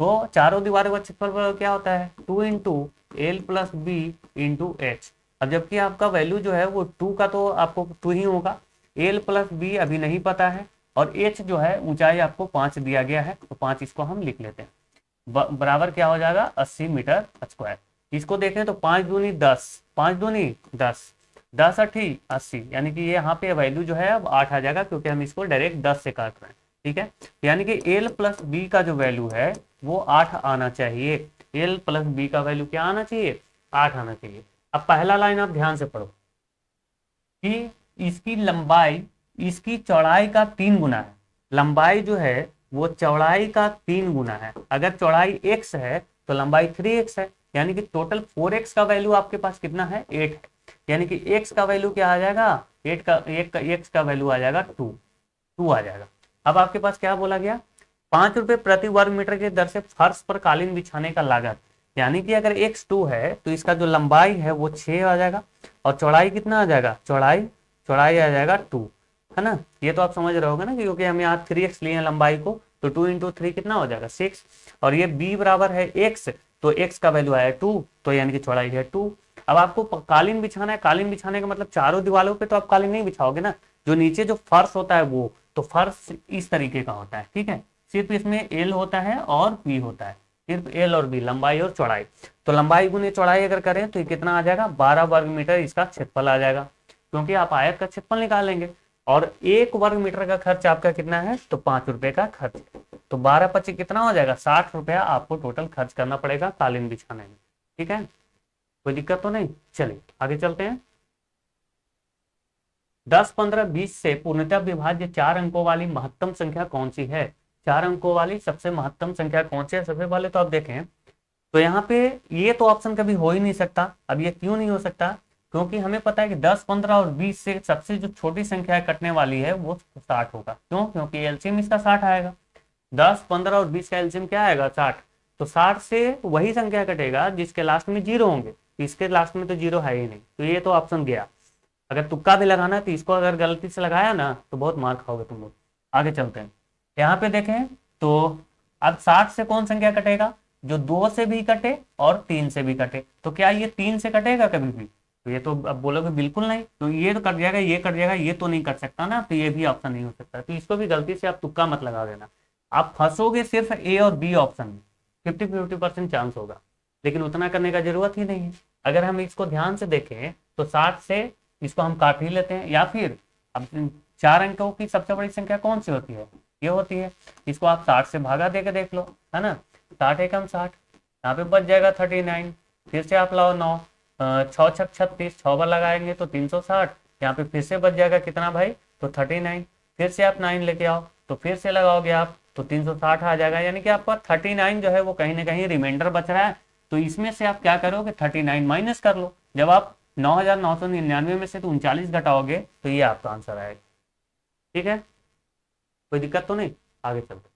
A: तो चारों दीवारों का क्षेत्रफल क्या होता है, 2 into l plus b into h. अब जबकि आपका वैल्यू जो है वो 2 का तो आपको 2 ही होगा, एल प्लस बी अभी नहीं पता है, और एच जो है ऊंचाई आपको 5 दिया गया है, तो 5 इसको हम लिख लेते हैं। बराबर क्या हो जाएगा, 80 मीटर स्क्वायर। इसको देखें तो 5 दूनी 10, 5 दूनी 10, 10 अठी 80, यानी कि ये यहाँ पे वैल्यू जो है अब 8 आ जाएगा, क्योंकि हम इसको डायरेक्ट 10 से काट रहे हैं। ठीक है, यानी कि एल प्लस बी का जो वैल्यू है वो 8 आना चाहिए। एल प्लस बी का वैल्यू क्या आना चाहिए, 8 आना चाहिए। अब पहला लाइन आप ध्यान से पढ़ो कि इसकी लंबाई इसकी चौड़ाई का 3 गुना है। लंबाई जो है वो चौड़ाई का 3 गुना है। अगर चौड़ाई x है तो लंबाई 3x है, यानी कि टोटल 4x का वैल्यू आपके पास कितना है, 8 है। यानी कि x का वैल्यू क्या आ जाएगा, 8 का x का वैल्यू आ जाएगा 2 आ जाएगा। अब आपके पास क्या बोला गया, 5 रुपए प्रति वर्ग मीटर की दर से फर्श पर कालीन बिछाने का लागत। यानी कि अगर x 2 है तो इसका जो लंबाई है वो 6 आ जाएगा, और चौड़ाई कितना आ जाएगा, चौड़ाई आ जाएगा 2, है ना। ये तो आप समझ रहे होगे ना, क्योंकि हम यहाँ 3x लिए हैं लंबाई को, तो 2 इंटू 3 कितना हो जाएगा, 6। और ये b बराबर है x, तो x का वैल्यू आया 2, तो यानी कि चौड़ाई है 2। अब आपको कालीन बिछाना है, कालीन बिछाने का मतलब चारों दीवारों पे तो आप कालीन नहीं बिछाओगे ना, जो नीचे जो फर्श होता है वो, तो फर्श इस तरीके का होता है। ठीक है, सिर्फ इसमें एल होता है और बी होता है, सिर्फ एल और बी, लंबाई और चौड़ाई। तो लंबाई गुने चौड़ाई अगर करें तो ये कितना आ जाएगा, 12 वर्ग मीटर इसका क्षेत्रफल आ जाएगा, क्योंकि आप आयत का क्षेत्रफल निकालेंगे। और 1 वर्ग मीटर का खर्च आपका कितना है, तो 5 रुपए का खर्च। तो 12 × 25 कितना हो जाएगा, 60 रुपया आपको टोटल खर्च करना पड़ेगा कालीन बिछाने में। ठीक है, कोई दिक्कत तो नहीं। चलिए आगे चलते हैं। 10, 15, 20 से पूर्णतः विभाज्य 4 अंकों वाली महत्तम संख्या कौन सी है। 4 अंकों वाली सबसे महत्तम संख्या कौन सी है, सबसे पहले तो आप देखें तो यहाँ पे ये तो ऑप्शन कभी हो ही नहीं सकता। अब ये क्यों नहीं हो सकता, क्योंकि हमें पता है कि 10, 15 और 20 से सबसे जो छोटी संख्या कटने वाली है वो 60 होगा। क्यों, क्योंकि एलसीएम इसका 60 आएगा। 10, 15 और 20 का एलसीएम क्या आएगा, 60। तो 60 से वही संख्या कटेगा जिसके लास्ट में 0 होंगे, इसके लास्ट में तो 0 है ही नहीं, तो ये तो ऑप्शन गया। अगर तुक्का भी लगाना है तो इसको अगर गलती से लगाया ना तो बहुत मार खाओगे तुम लोग। आगे चलते हैं, यहाँ पे देखें तो अब 60 से कौन संख्या कटेगा, जो 2 से भी कटे और 3 से भी कटे। तो क्या ये 3 से कटेगा कभी भी, तो ये तो अब बोलोगे बिल्कुल नहीं, तो ये तो कट जाएगा, ये कट जाएगा, ये तो नहीं कट सकता ना, तो ये भी ऑप्शन नहीं हो सकता। तो इसको भी गलती से आप तुक्का मत लगा देना, आप फंसोगे सिर्फ ए और बी ऑप्शन में, 50-50% चांस होगा, लेकिन उतना करने का जरूरत ही नहीं है। अगर हम इसको ध्यान से देखें तो 60 से इसको हम काट ही लेते हैं, या फिर अब 4 अंकों की सबसे बड़ी संख्या कौन सी होती है, ये होती है। इसको आप 60 से भागा दे के देख लो, है ना, 60 एकम 60, यहाँ पे बच जाएगा 39। फिर से आप लाओ 9, 6 छक 36, 6 बार लगाएंगे तो 360, यहाँ पे फिर से बच जाएगा कितना भाई, तो 39। फिर से आप 9 लेके आओ तो फिर से लगाओगे आप तो 360 आ जाएगा, यानी कि आपका 39 जो है वो कहीं ना कहीं रिमाइंडर बच रहा है। तो इसमें से आप क्या करोगे, 39 माइनस कर लो। जब आप 9,999 में से तो 39 घटाओगे तो ये आपका आंसर आएगा। ठीक है, कोई दिक्कत तो नहीं। आगे चलते,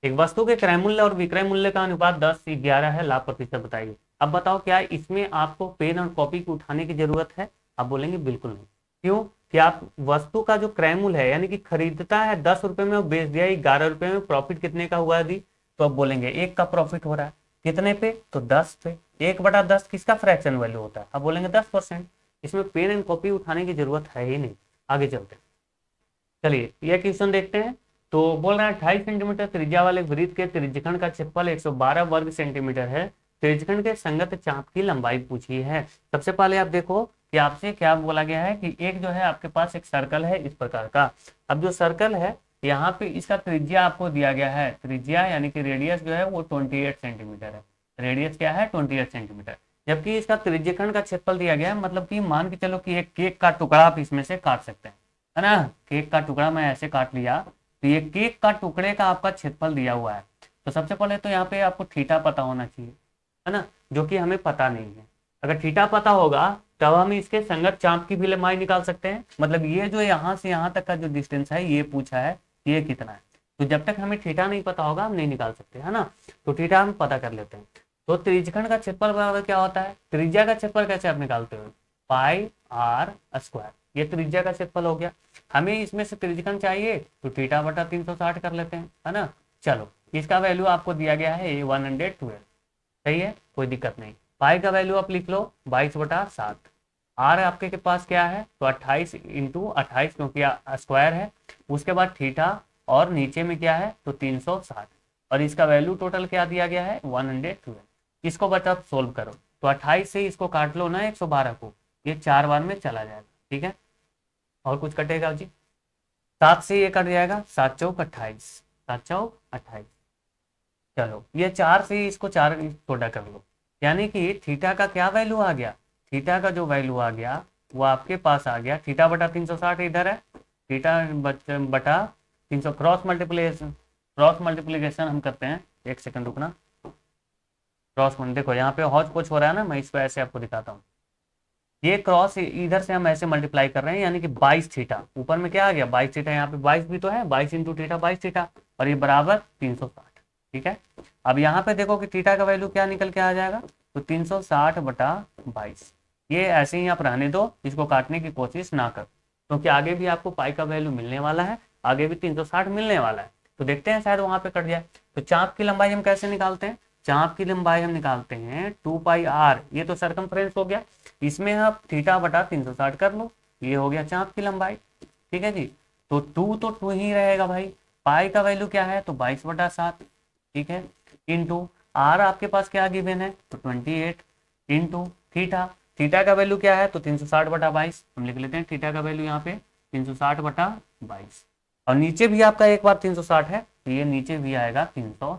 A: एक वस्तु के क्रय मूल्य और विक्रय मूल्य का अनुपात 10:11 है, लाभ प्रतिशत बताइए। अब बताओ क्या इसमें आपको पेन और कॉपी की उठाने की जरूरत है, आप बोलेंगे बिल्कुल नहीं। क्यों, कि आप वस्तु का जो क्रय मूल्य है, यानी कि खरीदता है 10 रुपए में और बेच दिया 11 रुपए में, प्रॉफिट कितने का हुआ यदि, तो आप बोलेंगे 1 का प्रॉफिट हो रहा है। कितने पे, तो 10 पे। 1/10 किसका फ्रैक्शन वैल्यू होता है, आप बोलेंगे 10%। इसमें पेन एंड कॉपी उठाने की जरूरत है ही नहीं। आगे चलते, चलिए यह क्वेश्चन देखते हैं। तो बोल रहा है 28 सेंटीमीटर त्रिज्या वाले वृत्त के त्रिज्यखंड का क्षेत्रफल 112 वर्ग सेंटीमीटर है, त्रिज्यखंड के संगत चाप की लंबाई पूछी है। सबसे पहले आप देखो कि आपसे क्या बोला गया है कि एक जो है आपके पास एक सर्कल है इस प्रकार का। अब जो सर्कल है यहाँ पे इसका त्रिज्या आपको दिया गया है, त्रिज्या यानी कि रेडियस जो है वो 28 सेंटीमीटर है। रेडियस क्या है, 28 सेंटीमीटर। जबकि इसका त्रिज्यखंड का क्षेत्रफल दिया गया है, मतलब कि मान के चलो कि एक केक का टुकड़ा आप इसमें से काट सकते हैं, है ना। केक का टुकड़ा मैं ऐसे काट लिया तो ये केक का टुकड़े का आपका क्षेत्रफल दिया हुआ है। तो सबसे पहले तो यहाँ पे आपको थीटा पता होना चाहिए, है ना, जो कि हमें पता नहीं है। अगर थीटा पता होगा तब हम इसके संगत चाप की भी लंबाई निकाल सकते हैं। मतलब ये जो यहाँ से यहाँ तक का जो डिस्टेंस है ये पूछा है, ये कितना है। तो जब तक हमें थीटा नहीं पता होगा हम नहीं निकाल सकते, है ना। तो थीटा हम पता कर लेते हैं। तो त्रिज्यखंड का क्षेत्रफल बराबर क्या होता है, त्रिज्या का क्षेत्रफल कैसे आप निकालते हो, पाई आर स्क्वायर। ये त्रिज्या का क्षेत्रफल हो गया। हमें इसमें से त्रिज्यखंड चाहिए तो थीटा बटा 360 कर लेते हैं, है ना। चलो इसका वैल्यू आपको दिया गया है 112, सही है, कोई दिक्कत नहीं। पाई का वैल्यू आप लिख लो 22/7। आर आपके के पास क्या है तो 28 इंटू 28 क्योंकि स्क्वायर है। उसके बाद थीटा और नीचे में क्या है तो 360 और इसका वैल्यू टोटल क्या दिया गया है 112। इसको बस आप सोल्व करो तो 28 से इसको काट लो ना 112 को, ये 4 बार में चला जाएगा, ठीक है। और कुछ कटेगा जी, 7 से ये कट जाएगा, 7 चौक 28, 7 चौक 28। चलो ये 4 से इसको 4 छोटा कर लो, यानी कि थीटा का क्या वैल्यू आ गया, थीटा का जो वैल्यू आ गया वो आपके पास आ गया थीटा बटा 360 इधर है, थीटा बटा 300 क्रॉस मल्टीप्लीकेशन हम करते हैं। एक सेकंड रुकना, क्रॉस देखो यहाँ पे हौच पोच हो रहा है ना, मैं इसको ऐसे आपको दिखाता हूँ। ये क्रॉस इधर से हम ऐसे मल्टीप्लाई कर रहे हैं, यानी कि 22 थीटा, ऊपर में क्या आ गया 22 थीटा, यहाँ पे 22 भी तो है, 22 इंटू थीटा 22 थीटा और ये बराबर 360, ठीक है। अब यहाँ पे देखो कि थीटा का वैल्यू क्या निकल के आ जाएगा तो 360 बटा 22। ये ऐसे ही आप रहने दो, इसको काटने की कोशिश ना कर, क्योंकि आगे भी आपको पाई का वैल्यू मिलने वाला है, आगे भी 360 मिलने वाला है। तो देखते हैं शायद वहां पे कट जाए। तो चाप की लंबाई हम कैसे निकालते हैं, चाप की लंबाई हम निकालते हैं 2πr, ये तो सरकमफ्रेंस हो गया, इसमें आप थीटा बटा 360 कर लो, ये हो गया चाप की लंबाई, ठीक है जी। तो 2 तो 2 ही रहेगा भाई, पाई का वैल्यू क्या है तो 22/7, ठीक है, इंटू आर आपके पास क्या गिवन है तो 28 इंटू थीटा, थीटा का वैल्यू क्या है तो 360/22, हम लिख लेते हैं थीटा का वैल्यू यहाँ पे 360/22 और नीचे भी आपका एक बार 360 है तो ये नीचे भी आएगा 300,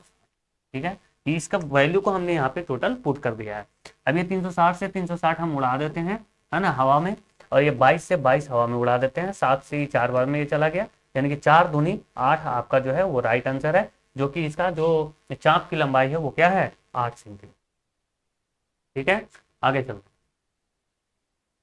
A: ठीक है। इसका वैल्यू को हमने यहाँ पे टोटल पुट कर दिया है। अब ये 360 से 360 हम उड़ा देते हैं, है ना, हवा में, और ये 22 से 22 हवा में उड़ा देते हैं, 7 से 4 बार में ये चला गया, यानी कि 4 दूनी 8 आपका जो है वो राइट आंसर है, जो कि इसका जो चाप की लंबाई है वो क्या है 8 सेंटीमीटर, ठीक है। आगे चलते,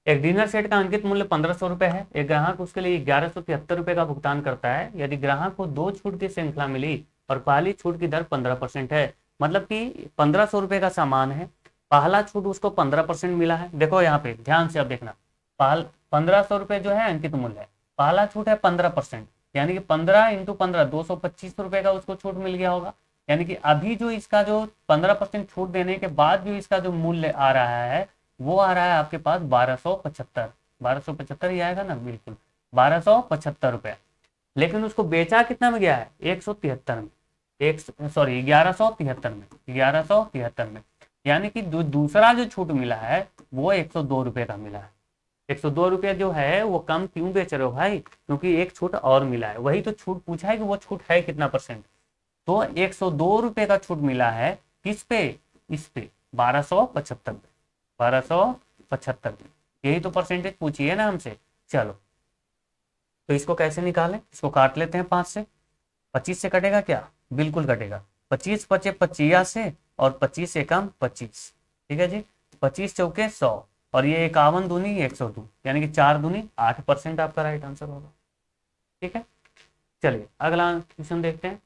A: एक डिनर सेट का अंकित मूल्य 1500 रुपए है, एक ग्राहक उसके लिए 1173 रुपए का भुगतान करता है। यदि ग्राहक को 2 छूट की श्रृंखला मिली और पहली छूट की दर 15% है, मतलब कि 1500 रुपए का सामान है, पहला छूट उसको 15% मिला है। देखो यहाँ पे ध्यान से अब देखना, 1500 रुपए जो है अंकित मूल्य है, पहला छूट है 15%, यानी कि 15 इंटू 15 225 रुपए का उसको छूट मिल गया होगा। यानी कि अभी जो इसका जो 15% छूट देने के बाद जो इसका जो मूल्य आ रहा है वो आ रहा है आपके पास 1275, 1275 ही आएगा ना, बिल्कुल 1275 रुपया। लेकिन उसको बेचा कितना में गया है 173 में, 1173 में, 1173 में, यानी कि जो दूसरा जो छूट मिला है वो 102 रुपये का मिला है। 102 रुपया जो है वो कम क्यों बेच रहे हो भाई, क्योंकि एक छूट और मिला है, वही तो छूट पूछा है कि वो छूट है कितना परसेंट, तो 102 रुपये का छूट मिला है किस पे, इस पे 1275 पे, 1275 में, यही तो परसेंटेज पूछी है ना हमसे। चलो तो इसको कैसे निकालें, इसको काट लेते हैं 5 से, 25 से कटेगा क्या, बिल्कुल कटेगा, 25 पचे 25 से और 25 से कम 25, ठीक है जी, 25 चौके 100 और ये 51 दूनी 102, यानी कि 4 दूनी 8% आपका राइट आंसर होगा, ठीक है। चलिए अगला क्वेश्चन देखते हैं।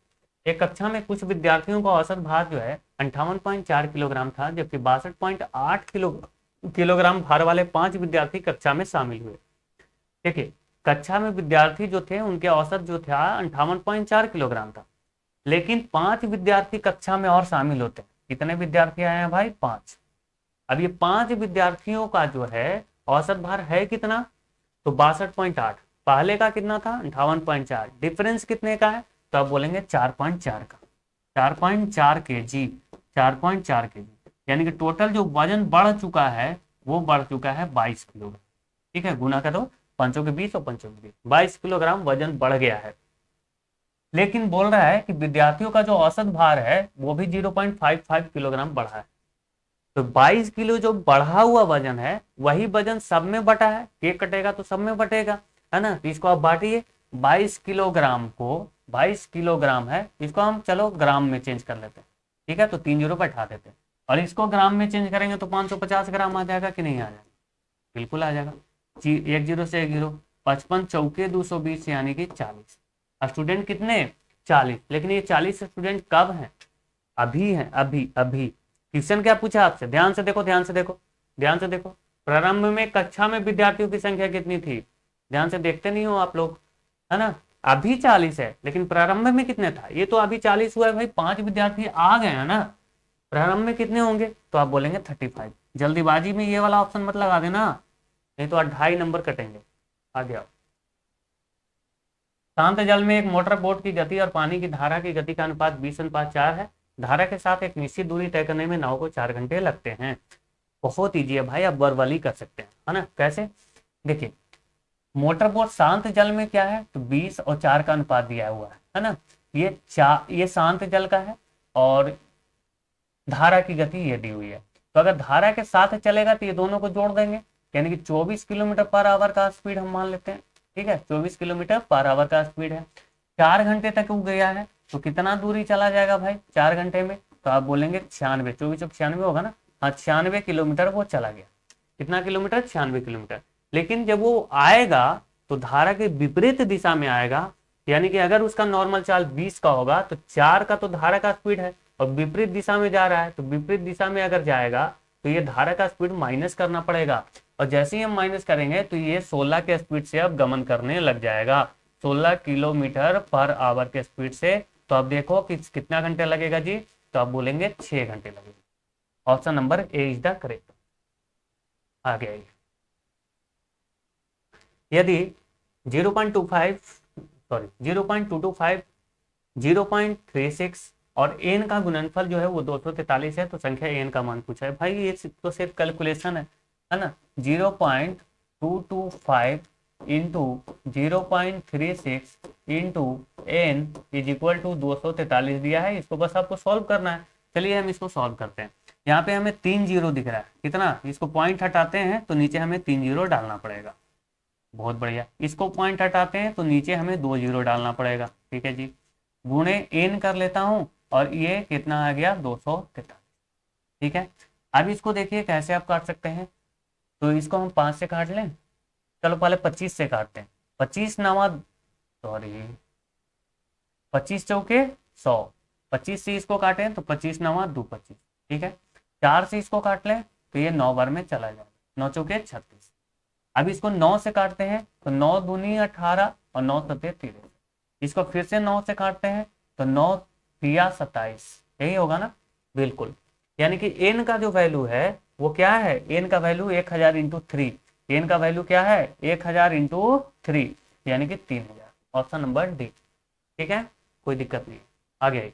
A: एक कक्षा में कुछ विद्यार्थियों का औसत भार जो है 58.4 किलोग्राम था, जबकि 62.8 किलोग्राम भार वाले 5 विद्यार्थी कक्षा में शामिल हुए। देखिए कक्षा में विद्यार्थी जो थे उनके औसत जो था 58.4 किलोग्राम था, लेकिन 5 विद्यार्थी कक्षा में और शामिल होते हैं। कितने विद्यार्थी आए हैं भाई 5। अब ये 5 विद्यार्थियों का जो है औसत भार है कितना तो 62.8, पहले का कितना था 58.4, डिफरेंस कितने का है तो आप बोलेंगे 4.4 का, 4.4 kg, 4.4 kg, यानी कि टोटल जो वजन बढ़ चुका है वो बढ़ चुका है 22 किलोग्राम, ठीक है। गुना करो 5 के 20 और 5 के 20, 22 किलोग्राम वजन बढ़ गया है। लेकिन बोल रहा है कि विद्यार्थियों का जो औसत भार है वो भी 0.55 किलोग्राम बढ़ा है। तो 22 किलो जो बढ़ा हुआ वजन है वही वजन सब में बटा है, केक कटेगा तो सब में बटेगा, है ना। तो इसको आप बांटिए, 22 किलोग्राम को 22 किलोग्राम है, इसको हम चलो ग्राम में चेंज कर लेते हैं, ठीक है, तो 3 जीरो बैठा देते हैं, और इसको ग्राम में चेंज करेंगे तो 550 ग्राम आ जाएगा कि नहीं आ जाएगा, बिल्कुल आ जाएगा। एक जीरो से एक जीरो, 55 चौके 220 यानी कि 40। स्टूडेंट कितने, 40, लेकिन ये 40 स्टूडेंट कब हैं, अभी हैं, अभी अभी। क्वेश्चन क्या पूछा आपसे, ध्यान से देखो, ध्यान से देखो, ध्यान से देखो, प्रारंभ में कक्षा में विद्यार्थियों की संख्या कितनी थी, ध्यान से देखते नहीं हो आप लोग, है ना। अभी 40 है, लेकिन प्रारंभ में कितने था, ये तो अभी 40 हुआ है भाई, 5 विद्यार्थी आ गए हैं ना, प्रारंभ में कितने होंगे, तो आप बोलेंगे 35। जल्दीबाजी में ये वाला ऑप्शन मत लगा देना, नहीं तो 2.5 नंबर कटेंगे। आ गया। शांत जल में एक मोटर बोट की गति और पानी की धारा की गति का अनुपात 20:4 है। धारा के साथ एक निश्चित दूरी तय करने में नाव को 4 घंटे लगते हैं। बहुत ईजी है भाई, आप वर्बली कर सकते हैं, है ना। कैसे, देखिए, मोटर बोट शांत जल में क्या है, तो 20 और 4 का अनुपात दिया हुआ है ना। ये शांत जल का है, और धारा की गति ये दी हुई है। तो अगर धारा के साथ चलेगा तो ये दोनों को जोड़ देंगे, यानी कि 24 किलोमीटर पर आवर का स्पीड हम मान लेते हैं, ठीक है, 24 किलोमीटर पर आवर का स्पीड है। 4 घंटे तक वो गया है, तो कितना दूरी चला जाएगा भाई 4 घंटे में, तो आप बोलेंगे 96, 24 और 96 होगा ना, हाँ 96 किलोमीटर वो चला गया। कितना किलोमीटर, 96 किलोमीटर। लेकिन जब वो आएगा तो धारा के विपरीत दिशा में आएगा, यानी कि अगर उसका नॉर्मल चाल 20 का होगा तो 4 का तो धारा का स्पीड है, और विपरीत दिशा में जा रहा है, तो विपरीत दिशा में अगर जाएगा तो ये धारा का स्पीड माइनस करना पड़ेगा, और जैसे ही हम माइनस करेंगे तो ये 16 के स्पीड से अब गमन करने लग जाएगा, 16 किलोमीटर पर आवर के स्पीड से। तो अब देखो कि कितना घंटे लगेगा जी, तो आप बोलेंगे 6 घंटे लगेगा। Option number A is the correct. आ गया। यदि 0.25 सॉरी 0.225 0.36 और एन का गुणनफल जो है वो 243 है, तो संख्या एन का मान पूछा है। भाई ये तो सिर्फ कैलकुलेशन है ना। 0.225 into 0.36 into n is equal to 243 दिया है, इसको बस आपको सॉल्व करना है। चलिए हम इसको सॉल्व करते हैं। यहाँ पे हमें 3 जीरो दिख रहा है, कितना, इसको पॉइंट हटाते हैं तो नीचे हमें 3 जीरो डालना पड़ेगा। बहुत बढ़िया। इसको पॉइंट हटाते हैं तो नीचे हमें 2 जीरो डालना पड़ेगा, ठीक है जी। गुणे एन कर लेता हूं, और ये कितना आ गया 243, ठीक है। अब इसको देखिए कैसे आप काट सकते हैं, तो इसको हम 5 से काट लें, चलो पहले 25 से काटते हैं। 25 नवा सॉरी 25 चौके 100, 25 से इसको काटें तो 25 नवा 2 25, ठीक है। 4 से इसको काट लें तो ये 9 बार में चला जाएगा, 9 चौके 36। अब इसको 9 से काटते हैं तो 9 दूनी 18 और 9 सते 13। इसको फिर से 9 से काटते हैं तो 9 तिया 27, यही होगा ना, बिल्कुल। यानी कि एन का जो वैल्यू है वो क्या है, एन का वैल्यू 1000 इंटू 3, एन का वैल्यू क्या है 1000 इंटू 3 यानी कि 3000। ऑप्शन नंबर डी, ठीक है, कोई दिक्कत नहीं। आगे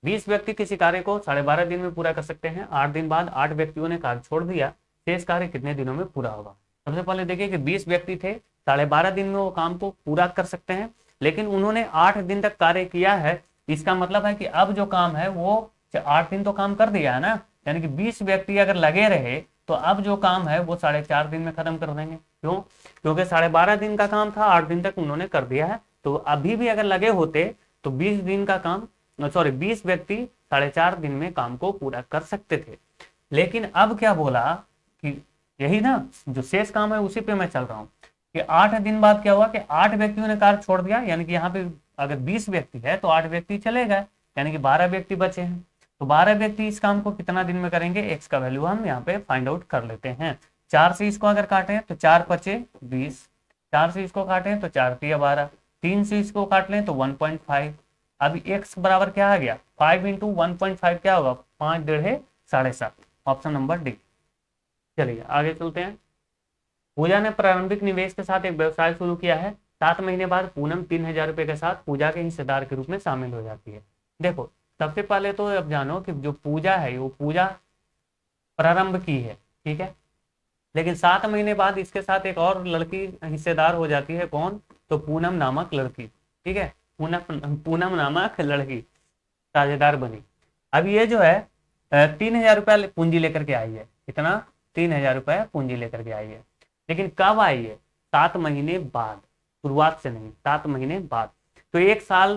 A: 20 व्यक्ति किसी कार्य को 12.5 दिन में पूरा कर सकते हैं। 8 दिन बाद 8 व्यक्तियों ने कार्य छोड़ दिया, शेष कार्य कितने दिनों में पूरा होगा। सबसे पहले देखिए कि 20 व्यक्ति थे, 12.5 दिन में वो काम को पूरा कर सकते हैं, लेकिन उन्होंने 8 दिन तक कार्य किया है। इसका मतलब है कि अब जो काम है वो 8 दिन तो काम कर दिया है ना, यानी कि 20 व्यक्ति अगर लगे रहे तो अब जो काम है वो 4.5 दिन में खत्म कर देंगे। क्यों, क्योंकि 12.5 दिन का काम था, 8 दिन तक उन्होंने कर दिया है। तो अभी भी अगर लगे होते तो 20 दिन का काम 20 व्यक्ति 4.5 दिन में काम को पूरा कर सकते थे। लेकिन अब क्या बोला कि यही ना जो शेष काम है उसी पे मैं चल रहा हूँ कि 8 दिन बाद क्या हुआ कि 8 व्यक्तियों ने कार्य छोड़ दिया, यानी कि यहाँ पे अगर 20 व्यक्ति है तो 8 व्यक्ति चले गए, यानी कि 12 व्यक्ति बचे हैं। तो 12 व्यक्ति इस काम को कितना दिन में करेंगे, एक्स का वैल्यू हम यहाँ पे फाइंड आउट कर लेते हैं। 4 से इसको अगर काटें तो 4 पचे 20, 4 से इसको काटें तो 4 तिया 12, 3 से इसको काट लें तो 1.5। अब x बराबर क्या आ गया 5 इंटू 1.5 क्या होगा 5 डेढ़े 7.5। Option number D. चलिए आगे चलते हैं। पूजा ने प्रारंभिक निवेश के साथ एक व्यवसाय शुरू किया है। 7 महीने बाद पूनम 3000 रुपए के साथ पूजा के हिस्सेदार के रूप में शामिल हो जाती है। देखो सबसे पहले तो अब जानो कि जो पूजा है वो पूजा प्रारंभ की है, ठीक है, लेकिन 7 महीने बाद इसके साथ एक और लड़की हिस्सेदार हो जाती है। कौन, तो पूनम नामक लड़की, ठीक है, पूनम नामक लड़की साझेदार बनी। अब ये जो है 3000 रुपया पूंजी लेकर के आई है, कितना 3000 रुपया पूंजी लेकर के आई है, लेकिन कब आई है 7 महीने बाद। शुरुआत से नहीं, 7 महीने बाद। तो 1 साल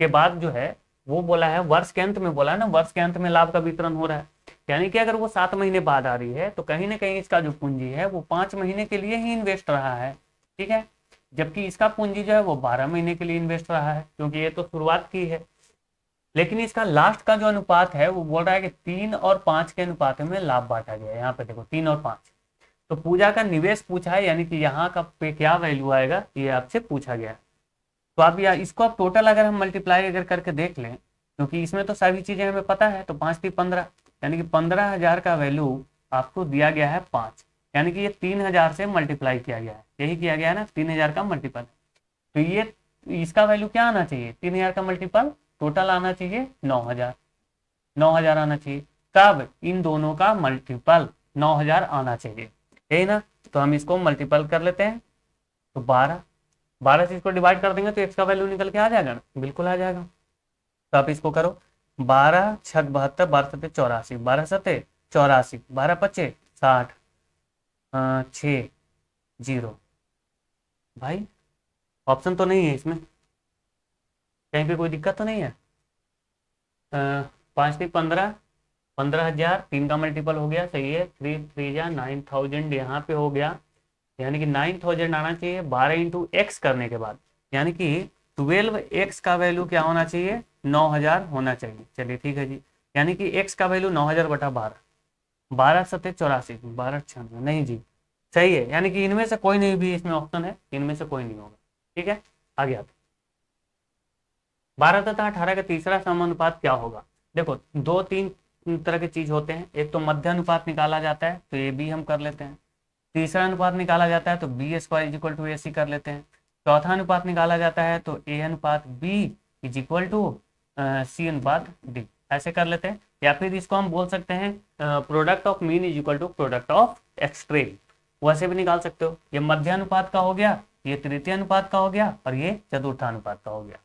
A: के बाद जो है वो बोला है वर्ष के अंत में, बोला है ना वर्ष के अंत में लाभ का वितरण हो रहा है, यानी कि अगर वो 7 महीने बाद आ रही है तो कहीं ना कहीं इसका जो पूंजी है वो 5 महीने के लिए ही इन्वेस्ट रहा है, ठीक है। जबकि इसका पूंजी जो है वो 12 महीने के लिए इन्वेस्ट रहा है, क्योंकि ये तो शुरुआत की है। लेकिन इसका लास्ट का जो अनुपात है वो बोल रहा है कि 3 और 5 के अनुपात में लाभ बांटा गया है। यहाँ पे देखो 3 और 5। तो पूजा का निवेश पूछा है, यानी कि यहाँ का पे क्या वैल्यू आएगा ये आपसे पूछा गया है। तो आप या इसको आप टोटल अगर हम मल्टीप्लाई अगर करके देख लें, क्योंकि इसमें तो सभी चीजें हमें पता है, तो 5 3 15, यानी कि 15,000 का वैल्यू आपको दिया गया है 5, यानी कि ये 3,000 से मल्टीप्लाई किया गया है, यही किया गया है ना, 3,000 का मल्टीपल। तो ये इसका वैल्यू क्या आना चाहिए, 3,000 का मल्टीपल टोटल आना चाहिए 9,000, 9,000 आना चाहिए। कब, इन दोनों का मल्टीपल 9,000 आना चाहिए, यही ना। तो हम इसको मल्टीपल कर लेते हैं, तो 12 से इसको डिवाइड कर देंगे तो एक्स का वैल्यू निकल के आ जाएगा, बिल्कुल आ जाएगा। तो आप इसको करो, 12 छक 72, 12 सत्ते 84, 12 सत्ते 84, 12 पच्चे 60, 6 0। भाई ऑप्शन तो नहीं है इसमें, कहीं पे कोई दिक्कत तो नहीं है। 5 3 15, 15,000, 3 का मल्टीपल हो गया, सही है। 3 3 9,000 यहाँ पे हो गया, यानी कि 9,000 आना चाहिए 12 इंटू एक्स करने के बाद, यानी कि 12x का वैल्यू क्या होना चाहिए, 9,000 होना चाहिए। चलिए ठीक है जी, यानी कि x का वैल्यू 9,000 बटा 12, 12 सत्ते 84, 12 96, नहीं जी सही है, यानी कि इनमें से कोई नहीं भी इसमें ऑप्शन है, इनमें से कोई नहीं होगा, ठीक है। आगे आते, 12 तथा 18 का तीसरा समानुपात क्या होगा। देखो 2-3 तरह के चीज होते हैं, एक तो मध्य अनुपात निकाला जाता है, तो ये भी हम कर लेते हैं। तीसरा अनुपात निकाला जाता है तो b square is equal to a c कर लेते हैं। चौथा अनुपात निकाला जाता है तो ए अनुपात बी इज इक्वल टू सी अनुपात डी, ऐसे कर लेते हैं। या फिर इसको हम बोल सकते हैं product of mean is equal to product of extreme, वैसे भी निकाल सकते हो। ये मध्य अनुपात का हो गया, ये तृतीय अनुपात का हो गया, और ये चतुर्थानुपात का हो गया,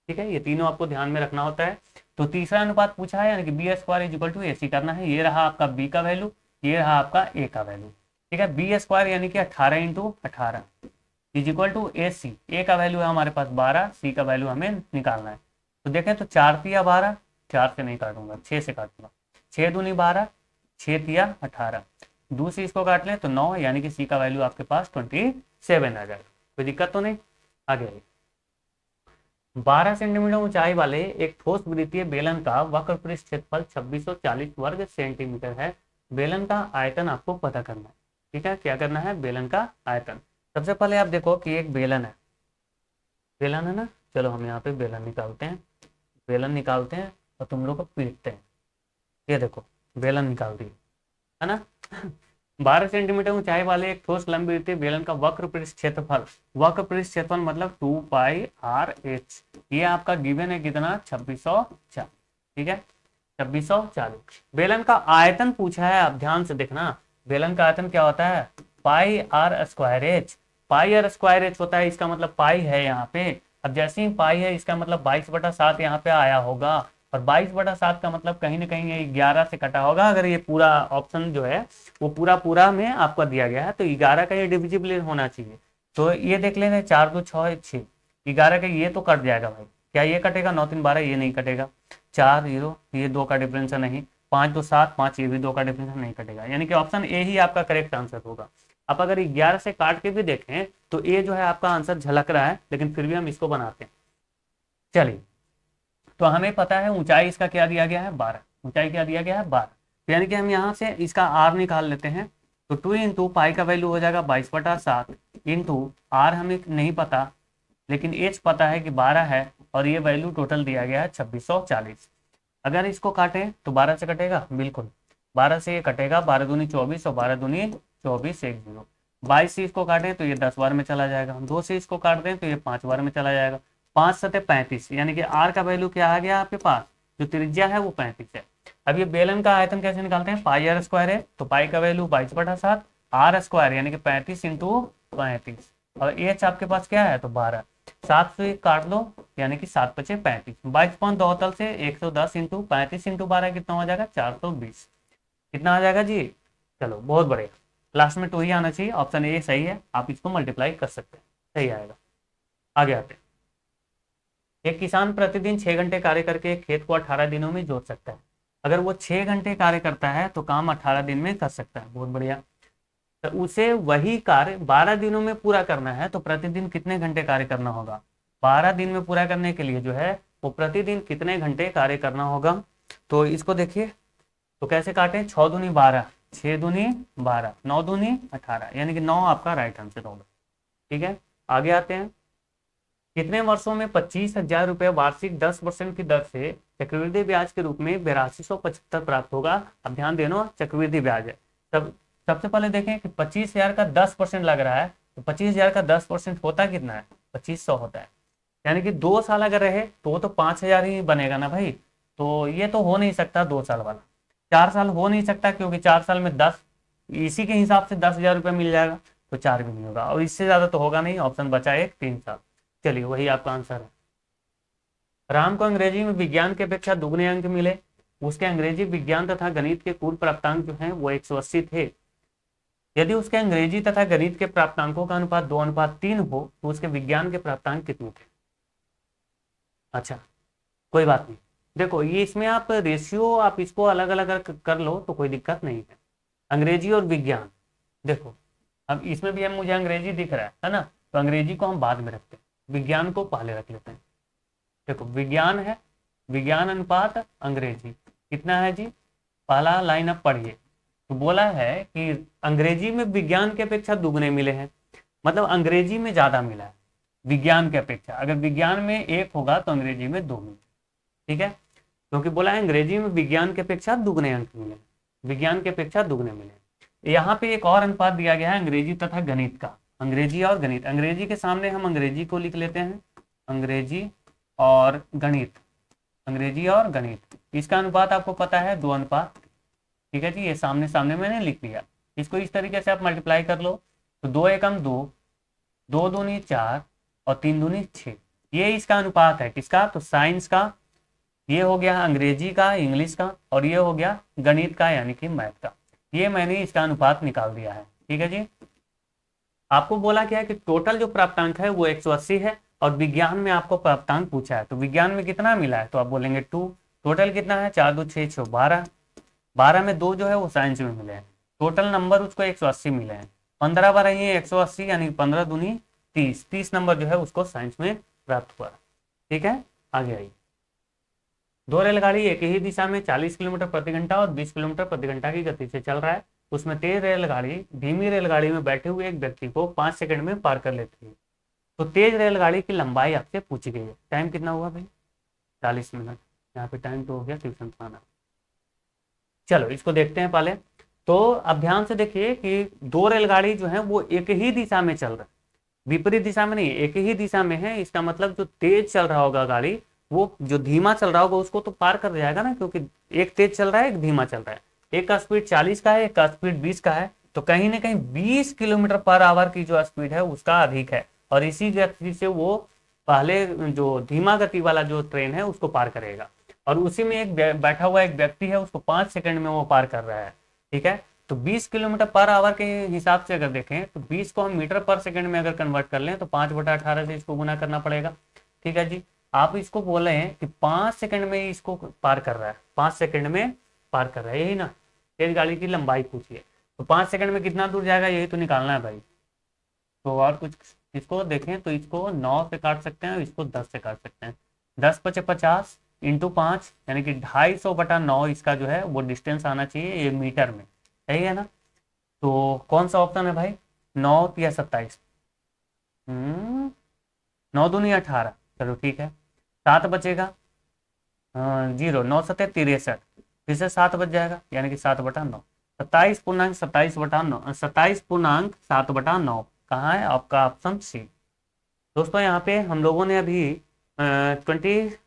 A: ठीक है। ये तीनों आपको ध्यान में रखना होता है। तो तीसरा अनुपात पूछा है, यानी कि b square is equal to a c करना है। ये रहा आपका बी का वैल्यू, ये रहा आपका ए का वैल्यू, ठीक है। बी स्क्वायर यानी कि 18 into 18 is equal to a सी, ए का वैल्यू है हमारे पास 12, सी का वैल्यू हमें निकालना है। तो देखें तो 4 तिया 12, 4 से नहीं काटूंगा, 6 से काटूंगा, 6 दूनी 12, 6 तिया 18, दूसरी इसको काट लें तो 9, यानी कि सी का वैल्यू आपके पास 27 आ जाएगा। कोई दिक्कत तो नहीं। आगे आइए, 12 सेंटीमीटर ऊंचाई वाले एक ठोस वृत्तीय बेलन का वक्र पृष्ठ क्षेत्रफल 2640 वर्ग सेंटीमीटर है। बेलन का आयतन आपको पता करना है, ठीक है। क्या करना है, बेलन का आयतन। सबसे पहले आप देखो कि एक बेलन है, बेलन है ना, चलो हम यहाँ पे बेलन निकालते हैं, बेलन निकालते हैं और तुम लोग को पीटते हैं। ये देखो बेलन निकाल दी है ना। 12 सेंटीमीटर ऊंचाई वाले एक ठोस लंबी वृत्तीय बेलन का वक्र पृष्ठ क्षेत्रफल, वक्र पृष्ठ क्षेत्रफल मतलब 2πr/h, ये आपका गिवन है कितना, 2640, ठीक है 2640। बेलन का आयतन पूछा है, आप ध्यान से देखना, बेलन का आयतन क्या होता है, πr²h, πr² होता है, इसका मतलब पाई है यहाँ पे। अब जैसे ही पाई है इसका मतलब 22/7 यहाँ पे आया होगा, और 22/7 का मतलब कहीं ना कहीं ये 11 से कटा होगा। अगर ये पूरा ऑप्शन जो है वो पूरा में आपको दिया गया है, तो 11 का ये डिविजिबल होना चाहिए। तो ये देख लेना, 4 2 6 6, 11 का ये तो कट जाएगा भाई, क्या ये कटेगा, 9 3 12, ये नहीं कटेगा। 4 0, ये 2 का डिफरेंस है नहीं, 5 2 7 5, ये भी 2 का डिफरेंस नहीं कटेगा, यानी कि ऑप्शन ए ही आपका करेक्ट आंसर होगा। आप अगर 11 से काट के भी देखें तो ए जो है आपका आंसर झलक रहा है, लेकिन फिर भी हम इसको बनाते हैं। चलिए, तो हमें पता है ऊंचाई इसका क्या दिया गया है, 12, ऊंचाई क्या दिया गया है 12, यानी कि हम यहाँ से इसका आर निकाल लेते हैं। तो 2 इंटू पाई का वैल्यू हो जाएगा 22/7 इंटू आर हमें नहीं पता, लेकिन एच पता है कि 12 है, और ये वैल्यू टोटल दिया गया है 2640। अगर इसको काटें तो 12 से कटेगा, बिल्कुल 12 से ये कटेगा, 12 दूनी 24 और 12 दूनी 24 1 0। 22 से इसको काटें तो ये 10 बार में चला जाएगा, 2 से इसको काट दें तो ये 5 बार में चला जाएगा, 5 सते 35, यानी कि आर का वैल्यू क्या आ गया आपके पास, जो त्रिज्या है वो 35 है। अब ये बेलन का आयतन कैसे निकालते हैं, πr² है, तो पाई का वैल्यू 22/7, r² यानी कि 35 इंटू 35, और एच आपके पास क्या है तो 12, 7 से काट लो, यानी कि 7 5 35, 22 तल से 110 इंटू 35 इंटू 12 कितना हो जाएगा, 420, कितना आ जाएगा जी। चलो बहुत बढ़िया, लास्ट में 2 ही आना चाहिए, ऑप्शन ए सही है, आप इसको मल्टीप्लाई कर सकते हैं, सही आएगा। आगे आते हैं। एक किसान प्रतिदिन 6 घंटे कार्य करके एक खेत को 18 दिनों में जोत सकता है। अगर वो 6 घंटे कार्य करता है तो काम 18 दिन में कर सकता है। बहुत बढ़िया। तो उसे वही कार्य 12 दिनों में पूरा करना है तो प्रतिदिन कितने घंटे कार्य करना होगा? 12 दिन में पूरा करने के लिए जो है वो प्रतिदिन कितने घंटे कार्य करना होगा? तो इसको देखिए, तो कैसे काटे? 6 दूनी 12, 6 दूनी 12, 9 दूनी 18, यानी कि 9 आपका राइट आंसर होगा। ठीक है, आगे आते हैं। कितने वर्षों में 25,000 रुपये वार्षिक 10% की दर से चक्रवृद्धि ब्याज के रूप में 8275 प्राप्त होगा? अब ध्यान देना, चक्रवृद्धि ब्याज है। तब सबसे पहले देखें कि 25,000 का 10% लग रहा है, तो 25,000 का 10% होता कितना है? 2500 होता है। यानी कि 2 साल अगर रहे तो 5,000 ही बनेगा ना भाई। तो ये तो हो नहीं सकता 2 साल वाला। 4 साल हो नहीं सकता, क्योंकि 4 साल में 10, इसी के हिसाब से 10,000 रुपये मिल जाएगा, तो 4 भी नहीं होगा। और इससे ज्यादा तो होगा नहीं, ऑप्शन बचा एक 3 साल। चलिए, वही आपका आंसर है। राम को अंग्रेजी में विज्ञान की अपेक्षा दुगने अंक मिले। उसके अंग्रेजी विज्ञान तथा गणित के कुल प्राप्तांक जो हैं वो 180 थे। यदि उसके अंग्रेजी तथा गणित के प्राप्तांकों का अनुपात 2:3 हो तो उसके विज्ञान के प्राप्तांक कितने थे? अच्छा, कोई बात नहीं। देखो, ये इसमें आप रेशियो आप इसको अलग अलग कर लो तो कोई दिक्कत नहीं है। अंग्रेजी और विज्ञान, देखो अब इसमें भी हम मुझे अंग्रेजी दिख रहा है ना, तो अंग्रेजी को हम बाद में रखते हैं, विज्ञान को पहले रख लेते हैं। देखो, विज्ञान है, विज्ञान अनुपात अंग्रेजी कितना है जी? पहला लाइन आप पढ़िए, तो बोला है कि अंग्रेजी में विज्ञान की अपेक्षा दुगने मिले हैं, मतलब अंग्रेजी में ज्यादा मिला है विज्ञान की अपेक्षा। अगर विज्ञान में 1 होगा तो अंग्रेजी में 2 मिले। ठीक है, क्योंकि बोला है अंग्रेजी में विज्ञान की अपेक्षा दुगने अंक मिले, विज्ञान की अपेक्षा दुगने मिले। यहाँ पे एक और अनुपात दिया गया है अंग्रेजी तथा गणित का, अंग्रेजी और गणित। अंग्रेजी के सामने हम अंग्रेजी को लिख लेते हैं, अंग्रेजी और गणित, अंग्रेजी और गणित। इसका अनुपात आपको पता है 2:। ठीक है जी, ये सामने सामने मैंने लिख लिया। इसको इस तरीके से आप मल्टीप्लाई कर लो, तो 2 एकम 2, 2 दूनी 4 और 3 दूनी 6। ये इसका अनुपात है किसका? तो साइंस का। ये हो गया अंग्रेजी का, इंग्लिश का, और ये हो गया गणित का यानी कि मैथ का। ये मैंने इसका अनुपात निकाल दिया है। ठीक है जी, आपको बोला क्या है कि टोटल जो प्राप्तांक है वो 180 है, और विज्ञान में आपको प्राप्तांक पूछा है, तो विज्ञान में कितना मिला है? तो आप बोलेंगे 2। टोटल कितना है? 4 2 6 6 12, 12 में 2 जो है वो साइंस में मिले हैं। टोटल नंबर उसको 180 मिले हैं। 15 बार ये 180, यानी 15 दूनी 30, 30 नंबर जो है उसको साइंस में प्राप्त हुआ। ठीक है, आगे आइए। 2 रेलगाड़ी एक ही दिशा में 40 किलोमीटर प्रति घंटा और 20 किलोमीटर प्रति घंटा की गति से चल रहा है। उसमें तेज रेलगाड़ी धीमी रेलगाड़ी में बैठे हुए एक व्यक्ति को 5 सेकंड में पार कर लेती है। तो तेज रेलगाड़ी की लंबाई आपसे पूछी गई है। टाइम कितना हुआ भाई? 40 मिनट। यहाँ पे टाइम तो हो गया ट्यूशन पढ़ाना। चलो इसको देखते हैं पहले। तो अब ध्यान से देखिए कि 2 रेलगाड़ी जो है वो एक ही दिशा में चल रहा है, विपरीत दिशा में नहीं, एक ही दिशा में है। इसका मतलब जो तेज चल रहा होगा गाड़ी, वो जो धीमा चल रहा होगा उसको तो पार कर जाएगा ना, क्योंकि एक तेज चल रहा है एक धीमा चल रहा है। एक का स्पीड 40 का है, एक का स्पीड 20 का है, तो कहीं ना कहीं 20 किलोमीटर पर आवर की जो स्पीड है उसका अधिक है, और इसी गति से वो पहले जो धीमा गति वाला जो ट्रेन है उसको पार करेगा। और उसी में एक बैठा हुआ एक व्यक्ति है, उसको 5 सेकंड में वो पार कर रहा है। ठीक है, तो 20 किलोमीटर पर आवर के हिसाब से अगर देखें तो 20 को हम मीटर पर सेकंड में अगर कन्वर्ट कर लें तो 5/18 से इसको गुना करना पड़ेगा। ठीक है जी, आप इसको बोले हैं कि 5 सेकंड में इसको पार कर रहा है, 5 सेकंड में पार कर रहा है, यही ना। तेज गाड़ी की लंबाई पूछिए, तो 5 सेकंड में कितना दूर जाएगा यही तो निकालना है भाई। तो और कुछ, इसको देखें तो इसको 9 से काट सकते हैं, इसको 10 से काट सकते हैं। 10 × 50 × 5 यानी कि 250/9 इसका जो है वो डिस्टेंस आना चाहिए, ये मीटर में, सही है ना। तो कौन सा ऑप्शन है भाई? 9 या 27? 9 दूनी 18, चलो ठीक है। 7 बचेगा, 0, 9 7 63, फिर से 7 बच जाएगा, यानी कि 7/9। 27.27/9, 27.7/9 कहाँ है? आपका ऑप्शन सी। दोस्तों यहाँ पे हम लोगों ने अभी 26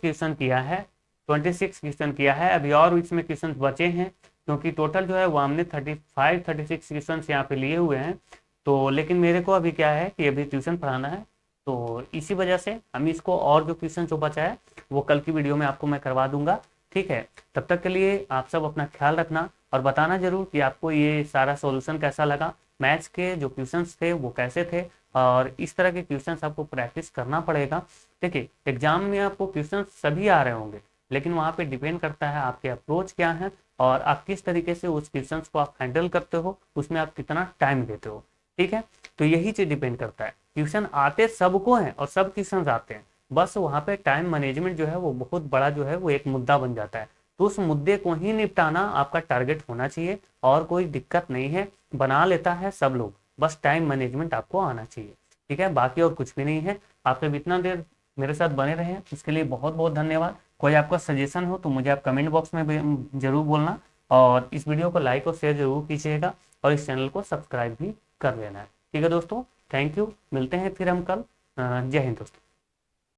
A: क्वेश्चन किया है, 26 क्वेश्चन किया है। अभी और इसमें क्वेश्चन बचे हैं, क्योंकि टोटल जो है वो हमने 36 क्वेश्चन यहाँ पे लिए हुए हैं। तो लेकिन मेरे को अभी क्या है कि अभी ट्यूशन पढ़ाना है, तो इसी वजह से हम इसको और जो क्वेश्चन जो बचा है वो कल की वीडियो में आपको मैं करवा दूंगा। ठीक है, तब तक के लिए आप सब अपना ख्याल रखना, और बताना जरूर कि आपको ये सारा सॉल्यूशन कैसा लगा। मैथ्स के जो क्वेश्चंस थे वो कैसे थे, और इस तरह के क्वेश्चंस आपको प्रैक्टिस करना पड़ेगा। देखिए एग्जाम में आपको क्वेश्चन सभी आ रहे होंगे, लेकिन वहाँ पे डिपेंड करता है आपके अप्रोच क्या है और आप किस तरीके से उस क्वेश्चंस को आप हैंडल करते हो, उसमें आप कितना टाइम देते हो। ठीक है, तो यही चीज डिपेंड करता है। ट्यूशन आते सबको हैं और सब ट्यूशन आते हैं, बस वहाँ पे टाइम मैनेजमेंट जो है वो बहुत बड़ा जो है वो एक मुद्दा बन जाता है। तो उस मुद्दे को ही निपटाना आपका टारगेट होना चाहिए, और कोई दिक्कत नहीं है, बना लेता है सब लोग, बस टाइम मैनेजमेंट आपको आना चाहिए। ठीक है, बाकी और कुछ भी नहीं है। आप सब इतना देर मेरे साथ बने रहे हैं इसके लिए बहुत बहुत धन्यवाद। कोई आपका सजेशन हो तो मुझे आप कमेंट बॉक्स में जरूर बोलना, और इस वीडियो को लाइक और शेयर जरूर कीजिएगा, और इस चैनल को सब्सक्राइब भी कर लेना है। ठीक है दोस्तों, थैंक यू, मिलते हैं फिर हम कल। जय हिंद दोस्तों।